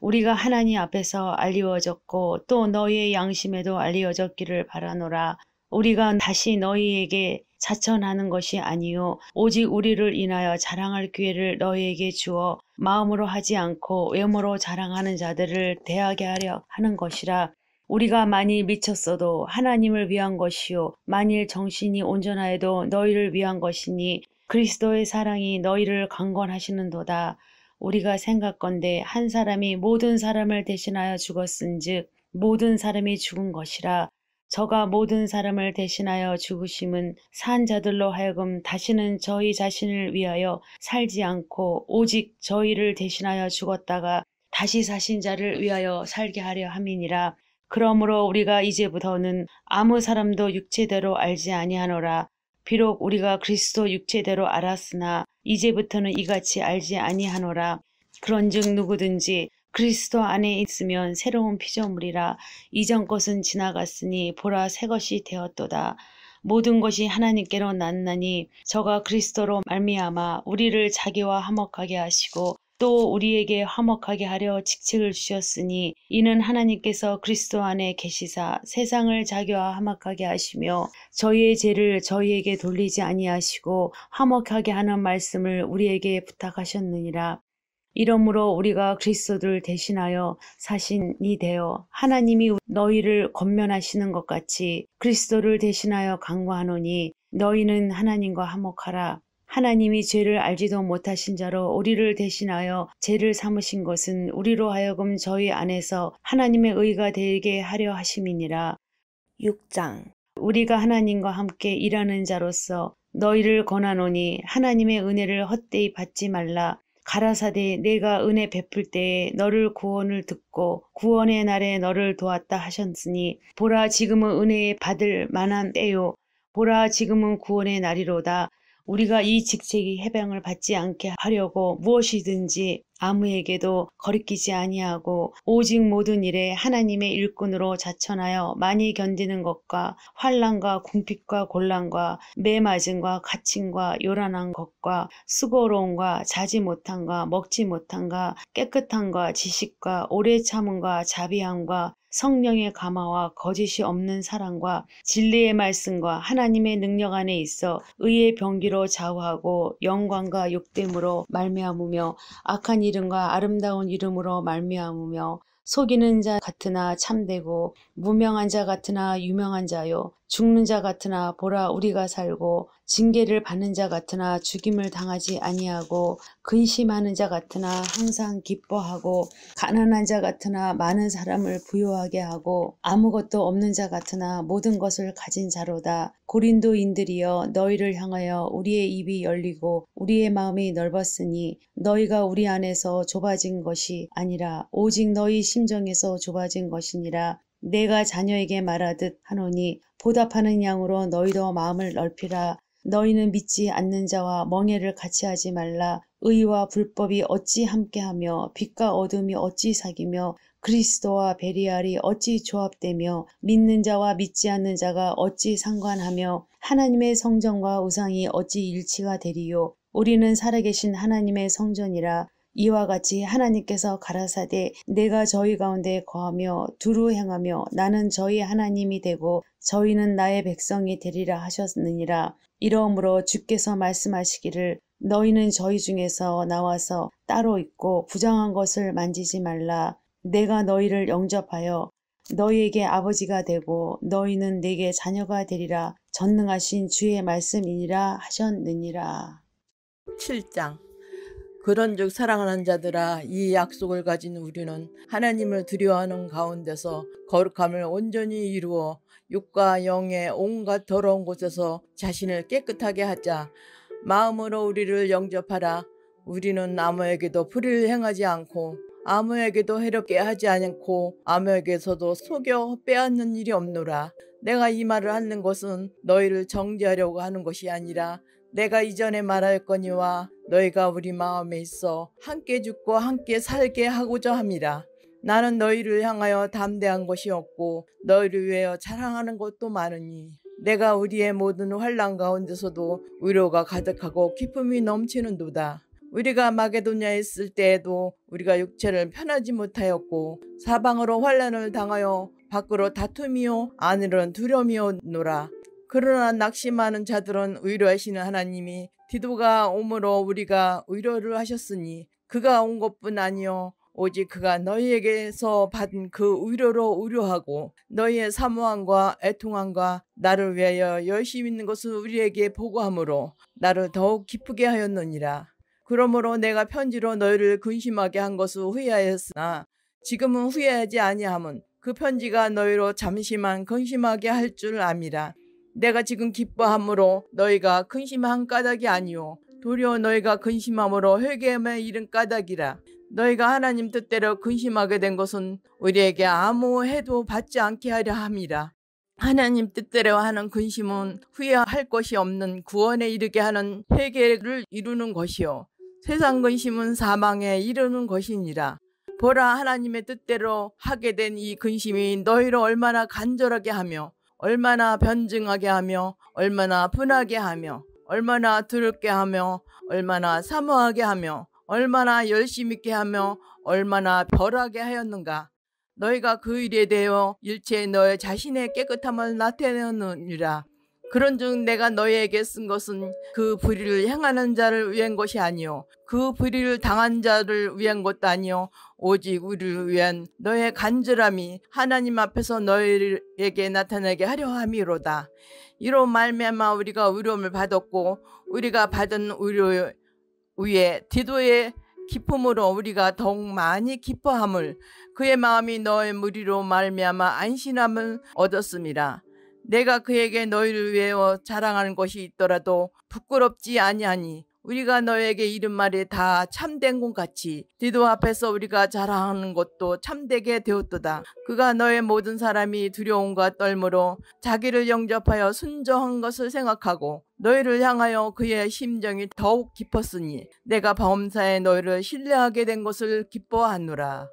우리가 하나님 앞에서 알리워졌고 또 너희의 양심에도 알리워졌기를 바라노라. 우리가 다시 너희에게 자천하는 것이 아니요 오직 우리를 인하여 자랑할 기회를 너희에게 주어 마음으로 하지 않고 외모로 자랑하는 자들을 대하게 하려 하는 것이라. 우리가 만일 미쳤어도 하나님을 위한 것이요 만일 정신이 온전하여도 너희를 위한 것이니 그리스도의 사랑이 너희를 강권하시는도다. 우리가 생각건대 한 사람이 모든 사람을 대신하여 죽었은즉 모든 사람이 죽은 것이라. 저가 모든 사람을 대신하여 죽으심은 산 자들로 하여금 다시는 저희 자신을 위하여 살지 않고 오직 저희를 대신하여 죽었다가 다시 사신 자를 위하여 살게 하려 함이니라. 그러므로 우리가 이제부터는 아무 사람도 육체대로 알지 아니하노라. 비록 우리가 그리스도 육체대로 알았으나 이제부터는 이같이 알지 아니하노라. 그런즉 누구든지 그리스도 안에 있으면 새로운 피조물이라. 이전 것은 지나갔으니 보라 새 것이 되었도다. 모든 것이 하나님께로 났나니 저가 그리스도로 말미암아 우리를 자기와 화목하게 하시고 또 우리에게 화목하게 하려 직책을 주셨으니 이는 하나님께서 그리스도 안에 계시사 세상을 자기와 화목하게 하시며 저희의 죄를 저희에게 돌리지 아니하시고 화목하게 하는 말씀을 우리에게 부탁하셨느니라. 이러므로 우리가 그리스도를 대신하여 사신이 되어 하나님이 너희를 권면하시는 것 같이 그리스도를 대신하여 강구하노니 너희는 하나님과 화목하라. 하나님이 죄를 알지도 못하신 자로 우리를 대신하여 죄를 삼으신 것은 우리로 하여금 저희 안에서 하나님의 의가 되게 하려 하심이니라. 6장 우리가 하나님과 함께 일하는 자로서 너희를 권하노니 하나님의 은혜를 헛되이 받지 말라. 가라사대 내가 은혜 베풀 때에 너를 구원을 듣고 구원의 날에 너를 도왔다 하셨으니 보라 지금은 은혜에 받을 만한 때요 보라 지금은 구원의 날이로다. 우리가 이 직책이 해방을 받지 않게 하려고 무엇이든지 아무에게도 거리끼지 아니하고 오직 모든 일에 하나님의 일꾼으로 자천하여 많이 견디는 것과 환난과 궁핍과 곤란과 매맞음과 갇힘과 요란한 것과 수고로움과 자지 못함과 먹지 못함과 깨끗함과 지식과 오래 참음과 자비함과 성령의 감화와 거짓이 없는 사랑과 진리의 말씀과 하나님의 능력 안에 있어 의의 병기로 좌우하고 영광과 욕됨으로 말미암으며 악한 이름과 아름다운 이름으로 말미암으며 속이는 자 같으나 참되고 무명한 자 같으나 유명한 자요 죽는 자 같으나 보라 우리가 살고 징계를 받는 자 같으나 죽임을 당하지 아니하고 근심하는 자 같으나 항상 기뻐하고 가난한 자 같으나 많은 사람을 부유하게 하고 아무것도 없는 자 같으나 모든 것을 가진 자로다. 고린도인들이여 너희를 향하여 우리의 입이 열리고 우리의 마음이 넓었으니 너희가 우리 안에서 좁아진 것이 아니라 오직 너희 심정에서 좁아진 것이니라. 내가 자녀에게 말하듯 하노니 보답하는 양으로 너희도 마음을 넓히라. 너희는 믿지 않는 자와 멍에를 같이 하지 말라. 의와 불법이 어찌 함께하며 빛과 어둠이 어찌 사귀며 그리스도와 베리알이 어찌 조합되며 믿는 자와 믿지 않는 자가 어찌 상관하며 하나님의 성전과 우상이 어찌 일치가 되리요. 우리는 살아계신 하나님의 성전이라. 이와 같이 하나님께서 가라사대 내가 저희 가운데 거하며 두루 행하며 나는 저희 하나님이 되고 저희는 나의 백성이 되리라 하셨느니라. 이러므로 주께서 말씀하시기를 너희는 저희 중에서 나와서 따로 있고 부정한 것을 만지지 말라. 내가 너희를 영접하여 너희에게 아버지가 되고 너희는 내게 자녀가 되리라. 전능하신 주의 말씀이니라 하셨느니라. 7장 그런즉 사랑하는 자들아 이 약속을 가진 우리는 하나님을 두려워하는 가운데서 거룩함을 온전히 이루어 육과 영의 온갖 더러운 곳에서 자신을 깨끗하게 하자. 마음으로 우리를 영접하라. 우리는 아무에게도 불의를 행하지 않고 아무에게도 해롭게 하지 않고 아무에게서도 속여 빼앗는 일이 없노라. 내가 이 말을 하는 것은 너희를 정죄하려고 하는 것이 아니라 내가 이전에 말하였거니와 너희가 우리 마음에 있어 함께 죽고 함께 살게 하고자 함이라. 나는 너희를 향하여 담대한 것이 없고 너희를 위하여 자랑하는 것도 많으니 내가 우리의 모든 환난 가운데서도 위로가 가득하고 기쁨이 넘치는도다. 우리가 마게도냐에 있을 때에도 우리가 육체를 편하지 못하였고 사방으로 환난을 당하여 밖으로 다툼이요 안으로는 두려움이오노라. 그러나 낙심하는 자들은 위로하시는 하나님이 디도가 오므로 우리가 위로를 하셨으니 그가 온 것뿐 아니요 오직 그가 너희에게서 받은 그 위로로 위로하고 너희의 사모함과 애통함과 나를 위하여 열심히 있는 것을 우리에게 보고하므로 나를 더욱 기쁘게 하였느니라. 그러므로 내가 편지로 너희를 근심하게 한 것을 후회하였으나 지금은 후회하지 아니함은 그 편지가 너희로 잠시만 근심하게 할 줄 암이라. 내가 지금 기뻐함으로 너희가 근심한 까닭이 아니오 도리어 너희가 근심함으로 회개함에 이른 까닭이라. 너희가 하나님 뜻대로 근심하게 된 것은 우리에게 아무 해도 받지 않게 하려 함이라. 하나님 뜻대로 하는 근심은 후회할 것이 없는 구원에 이르게 하는 회개를 이루는 것이요 세상 근심은 사망에 이르는 것이니라. 보라 하나님의 뜻대로 하게 된 이 근심이 너희를 얼마나 간절하게 하며 얼마나 변증하게 하며 얼마나 분하게 하며 얼마나 두렵게 하며 얼마나 사모하게 하며 얼마나 열심 있게 하며 얼마나 벌하게 하였는가. 너희가 그 일에 대하여 일체의 너의 자신의 깨끗함을 나타내느니라. 그런즉 내가 너희에게 쓴 것은 그 불의를 행하는 자를 위한 것이 아니요 그 불의를 당한 자를 위한 것도 아니요 오직 우리를 위한 너의 간절함이 하나님 앞에서 너희에게 나타나게 하려 함이로다. 이로 말미암아 우리가 위로움을 받았고 우리가 받은 위로 위에 디도의 기쁨으로 우리가 더욱 많이 기뻐함을 그의 마음이 너의 무리로 말미암아 안심함을 얻었음이라. 내가 그에게 너희를 위하여 자랑하는 것이 있더라도 부끄럽지 아니하니 우리가 너에게 이른 말이 다 참된 것 같이 디도 앞에서 우리가 자랑하는 것도 참되게 되었도다. 그가 너의 모든 사람이 두려움과 떨므로 자기를 영접하여 순종한 것을 생각하고 너희를 향하여 그의 심정이 더욱 깊었으니 내가 범사에 너희를 신뢰하게 된 것을 기뻐하노라.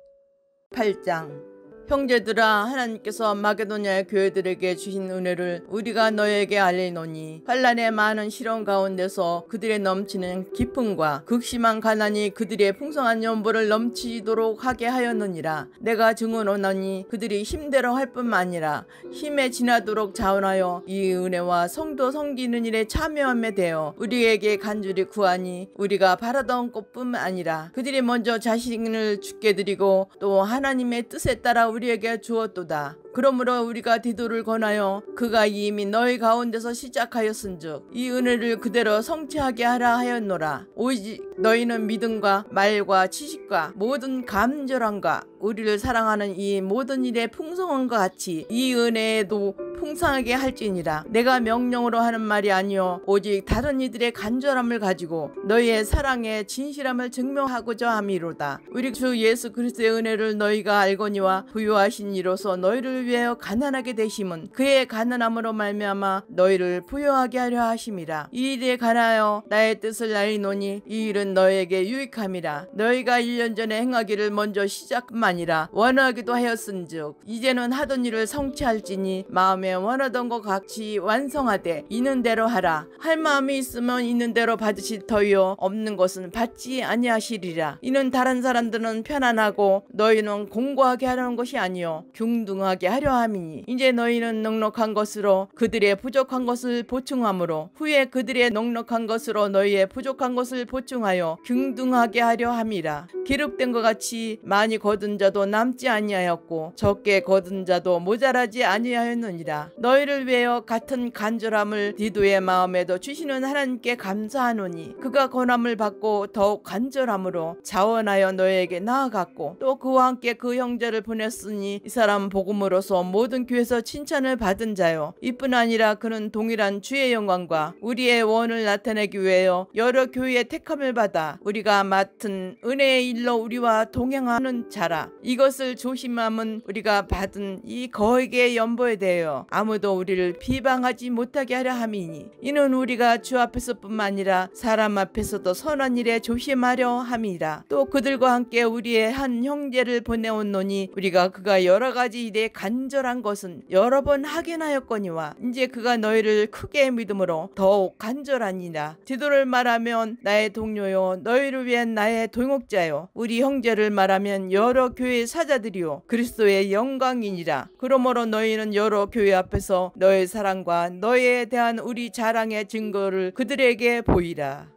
8장. 형제들아, 하나님께서 마게도냐의 교회들에게 주신 은혜를 우리가 너에게 알리노니 환난의 많은 시련 가운데서 그들의 넘치는 기쁨과 극심한 가난이 그들의 풍성한 연보를 넘치도록 하게 하였느니라. 내가 증언하노니 그들이 힘대로 할 뿐만 아니라 힘에 지나도록 자원하여 이 은혜와 성도 섬기는 일에 참여함에 대하여 우리에게 간절히 구하니 우리가 바라던 것뿐만 아니라 그들이 먼저 자신을 주께 드리고 또 하나님의 뜻에 따라 우리에게 주었도다. 그러므로 우리가 디도를 권하여 그가 이미 너희 가운데서 시작하였은즉 이 은혜를 그대로 성취하게 하라 하였노라. 오직 너희는 믿음과 말과 지식과 모든 감절함과 우리를 사랑하는 이 모든 일에 풍성함과 같이 이 은혜에도 풍성하게 할지니라. 내가 명령으로 하는 말이 아니요 오직 다른 이들의 간절함을 가지고 너희의 사랑의 진실함을 증명하고자 함이로다. 우리 주 예수 그리스도의 은혜를 너희가 알거니와 부요하신 이로서 너희를 위하여 가난하게 되심은 그의 가난함으로 말미암아 너희를 부요하게 하려 하심이라. 이 일에 관하여 나의 뜻을 알리노니 이 일은 너희에게 유익함이라. 너희가 1년 전에 행하기를 먼저 시작뿐만 아니라 원하기도 하였은즉 이제는 하던 일을 성취할지니 마음에 원하던 것 같이 완성하되 있는 대로 하라. 할 마음이 있으면 있는 대로 받으실 터이요 없는 것은 받지 아니하시리라. 이는 다른 사람들은 편안하고 너희는 공고하게 하려는 것이 아니요 균등하게 하려 함이니 이제 너희는 넉넉한 것으로 그들의 부족한 것을 보충함으로 후에 그들의 넉넉한 것으로 너희의 부족한 것을 보충하여 균등하게 하려 함이라. 기록된 것 같이 많이 거둔 자도 남지 아니하였고 적게 거둔 자도 모자라지 아니하였느니라. 너희를 위하여 같은 간절함을 디도의 마음에도 주시는 하나님께 감사하노니 그가 권함을 받고 더욱 간절함으로 자원하여 너희에게 나아갔고 또 그와 함께 그 형제를 보냈으니 이 사람 복음으로서 모든 교회에서 칭찬을 받은 자요 이뿐 아니라 그는 동일한 주의 영광과 우리의 원을 나타내기 위하여 여러 교회의 택함을 받아 우리가 맡은 은혜의 일로 우리와 동행하는 자라. 이것을 조심함은 우리가 받은 이 거액의 연보에 대하여 아무도 우리를 비방하지 못하게 하려 함이니 이는 우리가 주 앞에서뿐만 아니라 사람 앞에서도 선한 일에 조심하려 함이라. 또 그들과 함께 우리의 한 형제를 보내온노니 우리가 그가 여러 가지 일에 간절한 것은 여러 번 확인하였거니와 이제 그가 너희를 크게 믿음으로 더욱 간절하니라. 디도를 말하면 나의 동료요 너희를 위한 나의 동역자요 우리 형제를 말하면 여러 교회의 사자들이요 그리스도의 영광이니라. 그러므로 너희는 여러 교회 앞에서 너의 사랑과 너희에 대한 우리 자랑의 증거를 그들에게 보이라.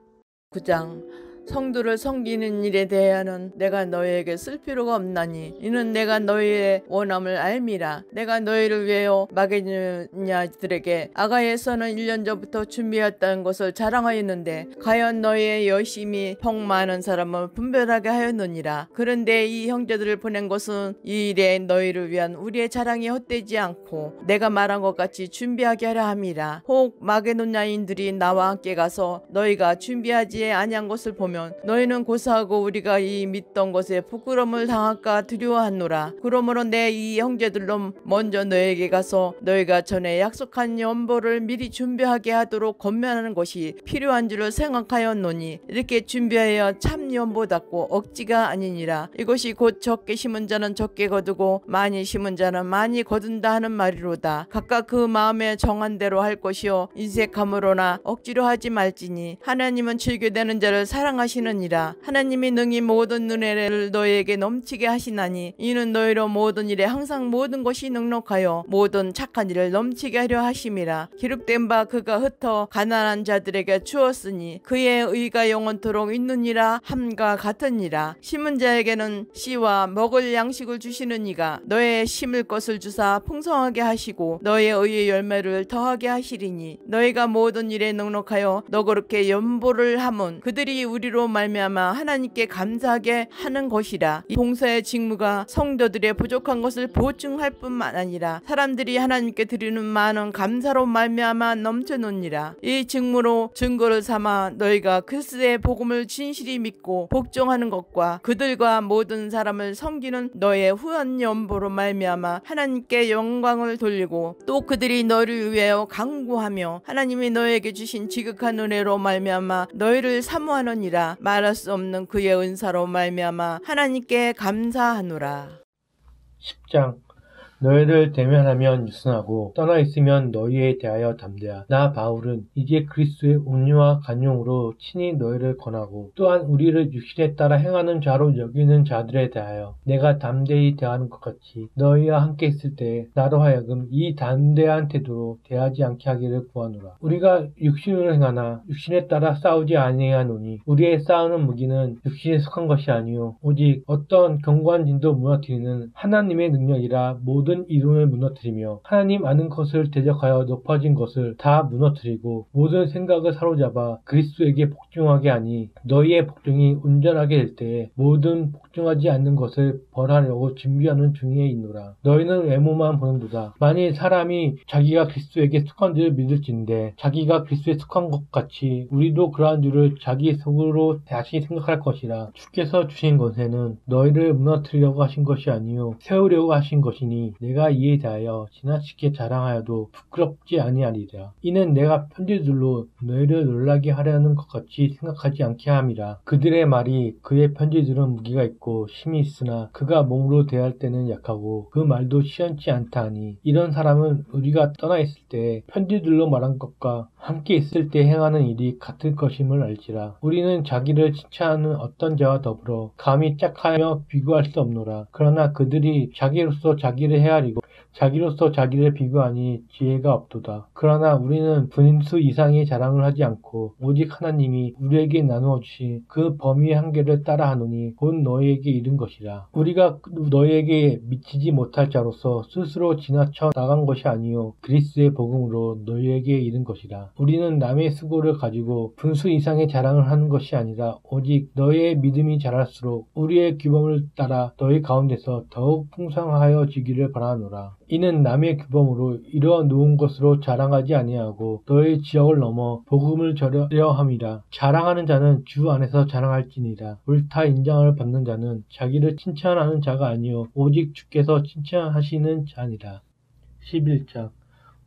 9장. 성도를 섬기는 일에 대하여는 내가 너희에게 쓸 필요가 없나니 이는 내가 너희의 원함을 알미라. 내가 너희를 위하여 마게도냐들에게 아가야에서는 1년 전부터 준비했다는 것을 자랑하였는데 과연 너희의 열심히 복 많은 사람을 분별하게 하였느니라. 그런데 이 형제들을 보낸 것은 이 일에 너희를 위한 우리의 자랑이 헛되지 않고 내가 말한 것 같이 준비하게 하려 함이라. 혹 마게도냐인들이 나와 함께 가서 너희가 준비하지 아니한 것을 보면 너희는 고사하고 우리가 이 믿던 것에 부끄러움을 당할까 두려워하노라. 그러므로 내 이 형제들로 먼저 너에게 가서 너희가 전에 약속한 연보를 미리 준비하게 하도록 권면하는 것이 필요한 줄을 생각하였노니 이렇게 준비하여 참 연보답고 억지가 아니니라. 이것이 곧 적게 심은 자는 적게 거두고 많이 심은 자는 많이 거둔다 하는 말이로다. 각각 그 마음에 정한 대로 할 것이요 인색함으로나 억지로 하지 말지니 하나님은 즐겨되는 자를 사랑하시느니라. 하나님이 능히 모든 은혜를 너희에게 넘치게 하시나니 이는 너희로 모든 일에 항상 모든 것이 넉넉하여 모든 착한 일을 넘치게 하려 하심이라. 기록된 바 그가 흩어 가난한 자들에게 주었으니 그의 의가 영원토록 있느니라 함과 같으니라. 심은 자에게는 씨와 먹을 양식을 주시는 이가 너의 심을 것을 주사 풍성하게 하시고 너의 의의 열매를 더하게 하시리니 너희가 모든 일에 넉넉하여 너그럽게 연보를 함은 그들이 우리로 우리로 말미암아 하나님께 감사하게 하는 것이라. 이 봉사의 직무가 성도들의 부족한 것을 보충할 뿐만 아니라 사람들이 하나님께 드리는 많은 감사로 말미암아 넘쳐놓니라. 이 직무로 증거를 삼아 너희가 그리스도의 복음을 진실히 믿고 복종하는 것과 그들과 모든 사람을 섬기는 너의 후한 연보로 말미암아 하나님께 영광을 돌리고 또 그들이 너희를 위하여 간구하며 하나님이 너에게 주신 지극한 은혜로 말미암아 너희를 사모하느니라. 말할 수 없는 그의 은사로 말미암아 하나님께 감사하노라. 10장 너희를 대면하면 유순하고 떠나 있으면 너희에 대하여 담대하. 나 바울은 이제 그리스도의 온유와 간용으로 친히 너희를 권하고 또한 우리를 육신에 따라 행하는 자로 여기는 자들에 대하여 내가 담대히 대하는 것 같이 너희와 함께 있을 때 나로 하여금 이 담대한 태도로 대하지 않게 하기를 구하노라. 우리가 육신으로 행하나 육신에 따라 싸우지 아니하노니 우리의 싸우는 무기는 육신에 속한 것이 아니요 오직 어떤 견고한 진도 무너뜨리는 하나님의 능력이라. 모든 이론을 무너뜨리며 하나님 아는 것을 대적하여 높아진 것을 다 무너뜨리고 모든 생각을 사로잡아 그리스도에게 복종하게 하니 너희의 복종이 온전하게 될 때에 모든 복종하지 않는 것을 벌하려고 준비하는 중에 있노라. 너희는 외모만 보는도다. 만일 사람이 자기가 그리스도에게 속한 줄 믿을진데 자기가 그리스도에 속한 것 같이 우리도 그러한 줄을 자기 속으로 다시 생각할 것이라. 주께서 주신 권세는 너희를 무너뜨리려고 하신 것이 아니요 세우려고 하신 것이니 내가 이에 대하여 지나치게 자랑하여도 부끄럽지 아니하리라. 이는 내가 편지들로 너희를 놀라게 하려는 것 같이 생각하지 않게 함이라. 그들의 말이 그의 편지들은 무기가 있고 힘이 있으나 그가 몸으로 대할 때는 약하고 그 말도 시원치 않다 하니 이런 사람은 우리가 떠나 있을 때 편지들로 말한 것과 함께 있을 때 행하는 일이 같을 것임을 알지라. 우리는 자기를 칭찬하는 어떤 자와 더불어 감히 짝하며 비교할 수 없노라. 그러나 그들이 자기로서 자기를 헤아리고 자기로서 자기를 비교하니 지혜가 없도다. 그러나 우리는 분수 이상의 자랑을 하지 않고 오직 하나님이 우리에게 나누어 주신 그 범위의 한계를 따라 하노니 곧 너희에게 이른 것이라. 우리가 너희에게 미치지 못할 자로서 스스로 지나쳐 나간 것이 아니요 그리스도의 복음으로 너희에게 이른 것이라. 우리는 남의 수고를 가지고 분수 이상의 자랑을 하는 것이 아니라 오직 너희의 믿음이 자랄수록 우리의 규범을 따라 너희 가운데서 더욱 풍성하여 지기를 바라노라. 이는 남의 규범으로 이루어 놓은 것으로 자랑하지 아니하고 너희 지역을 넘어 복음을 전하려 함이라. 자랑하는 자는 주 안에서 자랑할지니라. 옳다 인정을 받는 자는 자기를 칭찬하는 자가 아니요 오직 주께서 칭찬하시는 자니라. 11장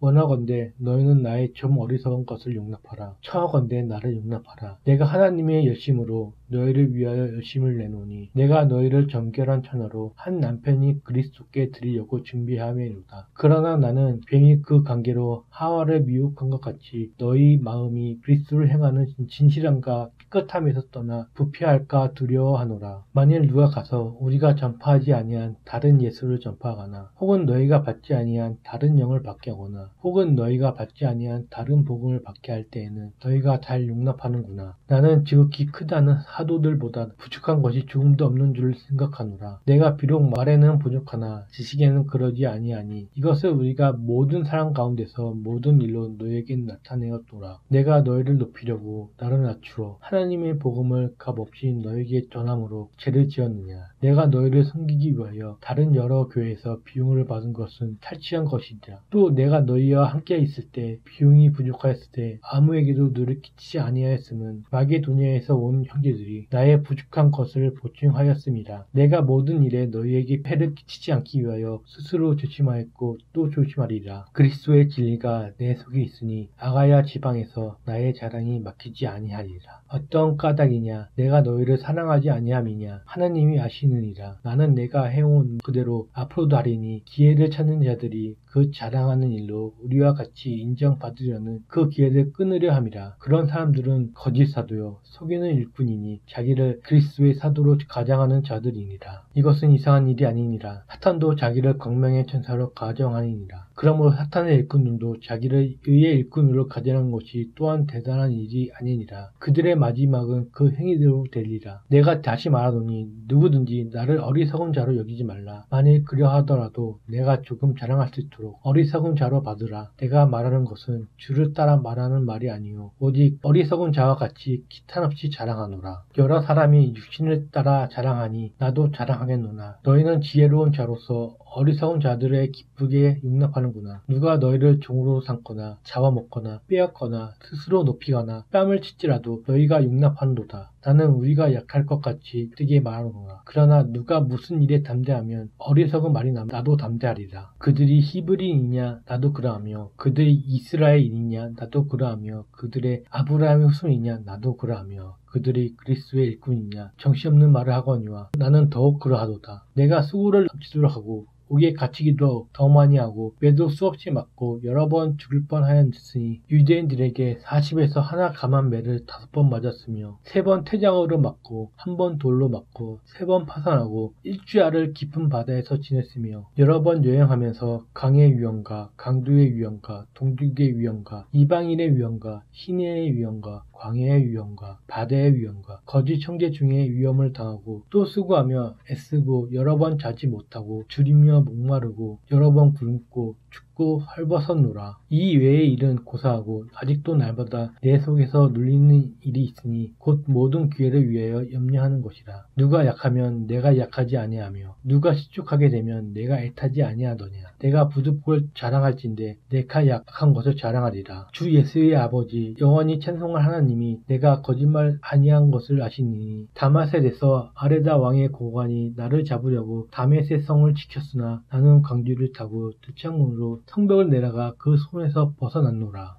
원하건대 너희는 나의 좀 어리석은 것을 용납하라. 청하건대 나를 용납하라. 내가 하나님의 열심으로 너희를 위하여 열심을 내노니 내가 너희를 정결한 처녀로 한 남편이 그리스도께 드리려고 준비함이로다. 그러나 나는 뱀이 그 관계로 하와를 미혹한 것 같이 너희 마음이 그리스도를 행하는 진실함과 깨끗함에서 떠나 부패할까 두려워하노라. 만일 누가 가서 우리가 전파하지 아니한 다른 예수를 전파하거나 혹은 너희가 받지 아니한 다른 영을 받게 하거나 혹은 너희가 받지 아니한 다른 복음을 받게 할 때에는 너희가 잘 용납하는구나. 나는 지극히 크다는 사도들보다 부족한 것이 조금도 없는 줄 생각하노라. 내가 비록 말에는 부족하나 지식에는 그러지 아니하니 이것을 우리가 모든 사람 가운데서 모든 일로 너희에게 나타내었노라. 내가 너희를 높이려고 나를 낮추어 하나님의 복음을 값없이 너희에게 전함으로 죄를 지었느냐. 내가 너희를 섬기기 위하여 다른 여러 교회에서 비용을 받은 것은 탈취한 것이니라. 또 내가 너희와 함께 있을 때 비용이 부족하였을 때 아무에게도 너를 끼치지 아니하였음은 마게도니아에서 온 형제들이 나의 부족한 것을 보충하였음이라. 내가 모든 일에 너희에게 폐를 끼치지 않기 위하여 스스로 조심하였고 또 조심하리라. 그리스도의 진리가 내 속에 있으니 아가야 지방에서 나의 자랑이 막히지 아니하리라. 어떤 까닭이냐 내가 너희를 사랑하지 아니함이냐 하나님이 아시느니라. 나는 내가 해온 그대로 앞으로도 하리니 기회를 찾는 자들이 그 자랑하는 일로 우리와 같이 인정받으려는 그 기회를 끊으려 함이라. 그런 사람들은 거짓 사도요 속이는 일꾼이니 자기를 그리스도의 사도로 가장하는 자들이니라. 이것은 이상한 일이 아니니라. 사탄도 자기를 광명의 천사로 가정하니라. 그러므로 사탄의 일꾼들도 자기를 의의 일꾼으로 가져가는 것이 또한 대단한 일이 아니니라. 그들의 마지막은 그 행위대로 되리라. 내가 다시 말하노니 누구든지 나를 어리석은 자로 여기지 말라. 만일 그려하더라도 내가 조금 자랑할 수 있도록 어리석은 자로 받으라. 내가 말하는 것은 주를 따라 말하는 말이 아니요 오직 어리석은 자와 같이 기탄없이 자랑하노라. 여러 사람이 육신을 따라 자랑하니 나도 자랑하겠노나 너희는 지혜로운 자로서 어리석은 자들의 기쁘게 용납하는구나. 누가 너희를 종으로 삼거나 잡아먹거나 빼앗거나 스스로 높이거나 뺨을 치지라도 너희가 용납하는도다. 나는 우리가 약할 것 같이 뜨게 말하노라. 그러나 누가 무슨 일에 담대하면 어리석은 말이 나도 담대하리라. 그들이 히브리인이냐 나도 그러하며 그들이 이스라엘인이냐 나도 그러하며 그들의 아브라함의 후손이냐 나도 그러하며 그들이 그리스도의 일꾼이냐 정신없는 말을 하거니와 나는 더욱 그러하도다. 내가 수고를 넘치도록 하고 옥에 갇히기도 더 많이 하고 매도 수없이 맞고 여러 번 죽을 뻔하였으니 유대인들에게 40에서 하나 감한 매를 5번 맞았으며 3번 태장으로 맞고 1번 돌로 맞고 3번 파산하고 일주야를 깊은 바다에서 지냈으며 여러 번 여행하면서 강의 위험과 강도의 위험과 동족의 위험과 이방인의 위험과 시내의 위험과 광야의 위험과 바다의 위험과 거짓 형제 중에 위험을 당하고 또 수고하며 애쓰고 여러 번 자지 못하고 줄이며 목마르고 여러 번 굶고 춥고 헐벗었노라. 이 외의 일은 고사하고 아직도 날마다 내 속에서 눌리는 일이 있으니 곧 모든 기회를 위하여 염려하는 것이라. 누가 약하면 내가 약하지 아니하며 누가 실족하게 되면 내가 애타지 아니하더냐. 내가 부득불 자랑할진대 내가 약한 것을 자랑하리라. 주 예수의 아버지 영원히 찬송할 하나님이 내가 거짓말 아니한 것을 아시니 다마셋에서 아레다 왕의 고관이 나를 잡으려고 다메섹 성을 지켰으나 나는 광주를 타고 두창문으로 성벽을 내려가 그 손에서 벗어났노라.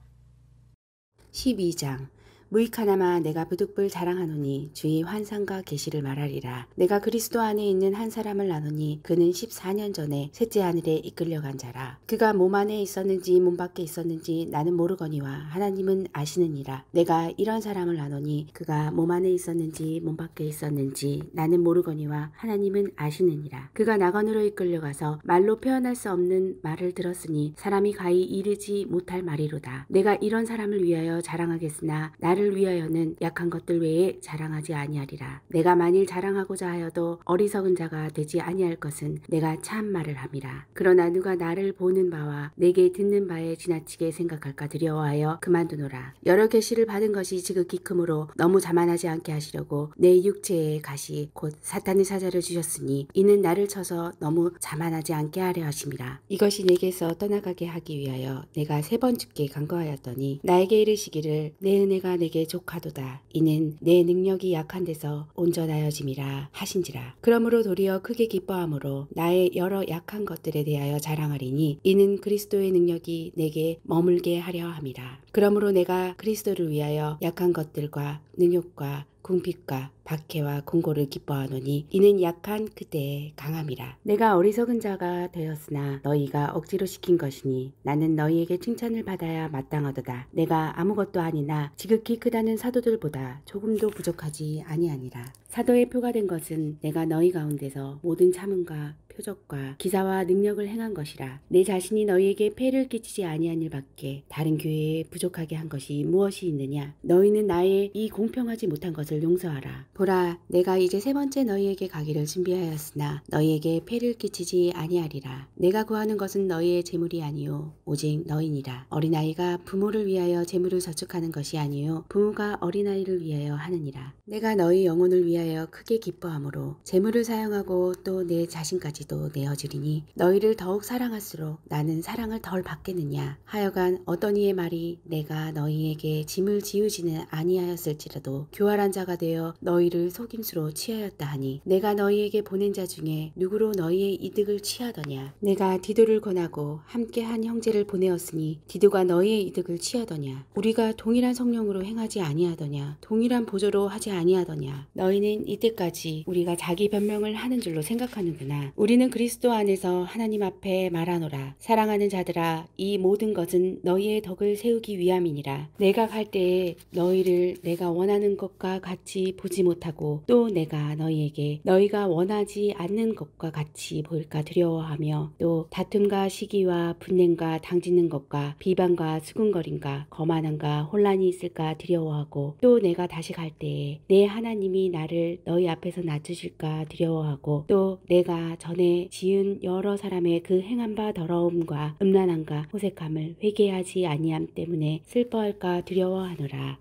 12장 무익하나마 내가 부득불 자랑하노니 주의 환상과 계시를 말하리라. 내가 그리스도 안에 있는 한 사람을 아노니 그는 14년 전에 셋째 하늘에 이끌려간 자라. 그가 몸 안에 있었는지 몸 밖에 있었는지 나는 모르거니와 하나님은 아시느니라. 내가 이런 사람을 아노니 그가 몸 안에 있었는지 몸 밖에 있었는지 나는 모르거니와 하나님은 아시느니라. 그가 낙원으로 이끌려가서 말로 표현할 수 없는 말을 들었으니 사람이 가히 이르지 못할 말이로다. 내가 이런 사람을 위하여 자랑하겠으나 나를 위하여는 약한 것들 외에 자랑하지 아니하리라. 내가 만일 자랑하고자 하여도 어리석은 자가 되지 아니할 것은 내가 참 말을 함이라. 그러나 누가 나를 보는 바와 내게 듣는 바에 지나치게 생각할까 두려워하여 그만두노라. 여러 계시를 받은 것이 지극히 크므로 너무 자만하지 않게 하시려고 내 육체에 가시 곧 사탄의 사자를 주셨으니 이는 나를 쳐서 너무 자만하지 않게 하려 하심이라. 이것이 내게서 떠나가게 하기 위하여 내가 3번 주께 간구하였더니 나에게 이르시기를 내 은혜가 내게 족하도다. 이는 내 능력이 약한 데서 온전하여짐이라 하신지라. 그러므로 도리어 크게 기뻐함으로 나의 여러 약한 것들에 대하여 자랑하리니 이는 그리스도의 능력이 내게 머물게 하려 함이라. 그러므로 내가 그리스도를 위하여 약한 것들과 능욕과 궁핍과 박해와 공고를 기뻐하노니 이는 약한 그때의 강함이라. 내가 어리석은 자가 되었으나 너희가 억지로 시킨 것이니 나는 너희에게 칭찬을 받아야 마땅하도다. 내가 아무것도 아니나 지극히 크다는 사도들보다 조금도 부족하지 아니하니라. 사도의 표가 된 것은 내가 너희 가운데서 모든 참음과 표적과 기사와 능력을 행한 것이라. 내 자신이 너희에게 폐를 끼치지 아니한 일밖에 다른 교회에 부족하게 한 것이 무엇이 있느냐. 너희는 나의 이 공평하지 못한 것을 용서하라. 보라, 내가 이제 3번째 너희에게 가기를 준비하였으나 너희에게 폐를 끼치지 아니하리라. 내가 구하는 것은 너희의 재물이 아니요 오직 너희니라. 어린아이가 부모를 위하여 재물을 저축하는 것이 아니요 부모가 어린아이를 위하여 하느니라. 내가 너희 영혼을 위하여 크게 기뻐하므로 재물을 사용하고 또 내 자신까지도 내어주리니 너희를 더욱 사랑할수록 나는 사랑을 덜 받겠느냐. 하여간 어떤 이의 말이 내가 너희에게 짐을 지우지는 아니하였을지라도 교활한 자가 되어 너희를 속임수로 취하였다 하니 내가 너희에게 보낸 자 중에 누구로 너희의 이득을 취하더냐. 내가 디도를 권하고 함께한 형제를 보내었으니 디도가 너희의 이득을 취하더냐. 우리가 동일한 성령으로 행하지 아니하더냐. 동일한 보조로 하지 아니하더냐. 너희는 아닌 이때까지 우리가 자기 변명을 하는 줄로 생각하는구나. 우리는 그리스도 안에서 하나님 앞에 말하노라. 사랑하는 자들아, 이 모든 것은 너희의 덕을 세우기 위함이니라. 내가 갈 때에 너희를 내가 원하는 것과 같이 보지 못하고 또 내가 너희에게 너희가 원하지 않는 것과 같이 보일까 두려워하며 또 다툼과 시기와 분냄과 당짓는 것과 비방과 수군거림과 거만함과 혼란이 있을까 두려워하고 또 내가 다시 갈 때에 내 하나님이 나를 너희 앞에서 낮추실까 두려워하고 또 내가 전에 지은 여러 사람의 그 행한 바 더러움과 음란함과 호색함을 회개하지 아니함 때문에 슬퍼할까 두려워하노라.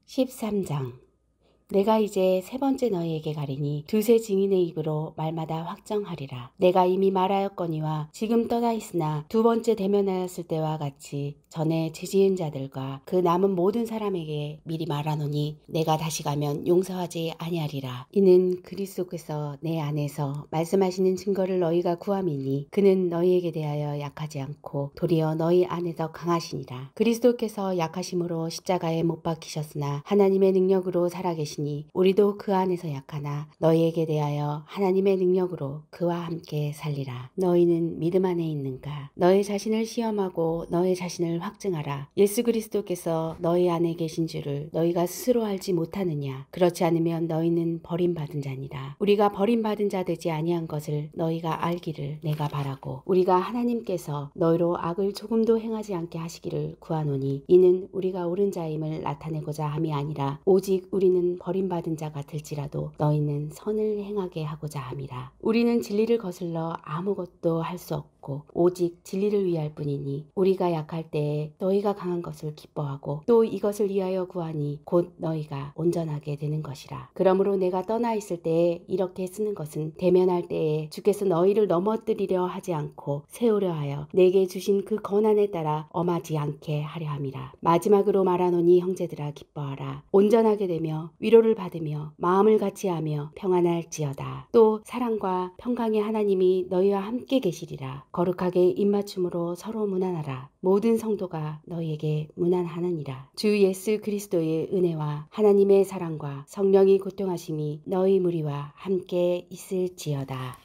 13장. 내가 이제 세 번째 너희에게 가리니 두세 증인의 입으로 말마다 확정하리라. 내가 이미 말하였거니와 지금 떠나 있으나 두 번째 대면하였을 때와 같이 전에 지지은 자들과 그 남은 모든 사람에게 미리 말하노니 내가 다시 가면 용서하지 아니하리라. 이는 그리스도께서 내 안에서 말씀하시는 증거를 너희가 구함이니 그는 너희에게 대하여 약하지 않고 도리어 너희 안에서 강하시니라. 그리스도께서 약하심으로 십자가에 못 박히셨으나 하나님의 능력으로 살아계시니 우리도 그 안에서 약하나 너희에게 대하여 하나님의 능력으로 그와 함께 살리라. 너희는 믿음 안에 있는가? 너희 자신을 시험하고 너희 자신을 확증하라. 예수 그리스도께서 너희 안에 계신 줄을 너희가 스스로 알지 못하느냐? 그렇지 않으면 너희는 버림받은 자니라. 우리가 버림받은 자 되지 아니한 것을 너희가 알기를 내가 바라고 우리가 하나님께서 너희로 악을 조금도 행하지 않게 하시기를 구하노니 이는 우리가 옳은 자임을 나타내고자 함이 아니라 오직 우리는 버림받은 자가 될지라도 너희는 선을 행하게 하고자 함이라. 우리는 진리를 거슬러 아무것도 할 수 없고 오직 진리를 위할 뿐이니 우리가 약할 때에 너희가 강한 것을 기뻐하고 또 이것을 위하여 구하니 곧 너희가 온전하게 되는 것이라. 그러므로 내가 떠나 있을 때에 이렇게 쓰는 것은 대면할 때에 주께서 너희를 넘어뜨리려 하지 않고 세우려 하여 내게 주신 그 권한에 따라 엄하지 않게 하려 함이라. 마지막으로 말하노니 형제들아 기뻐하라. 온전하게 되며 위로를 받으며 마음을 같이하며 평안할지어다. 또 사랑과 평강의 하나님이 너희와 함께 계시리라. 거룩하게 입맞춤으로 서로 문안하라. 모든 성도가 너희에게 문안하느니라. 주 예수 그리스도의 은혜와 하나님의 사랑과 성령이 고통하심이 너희 무리와 함께 있을지어다.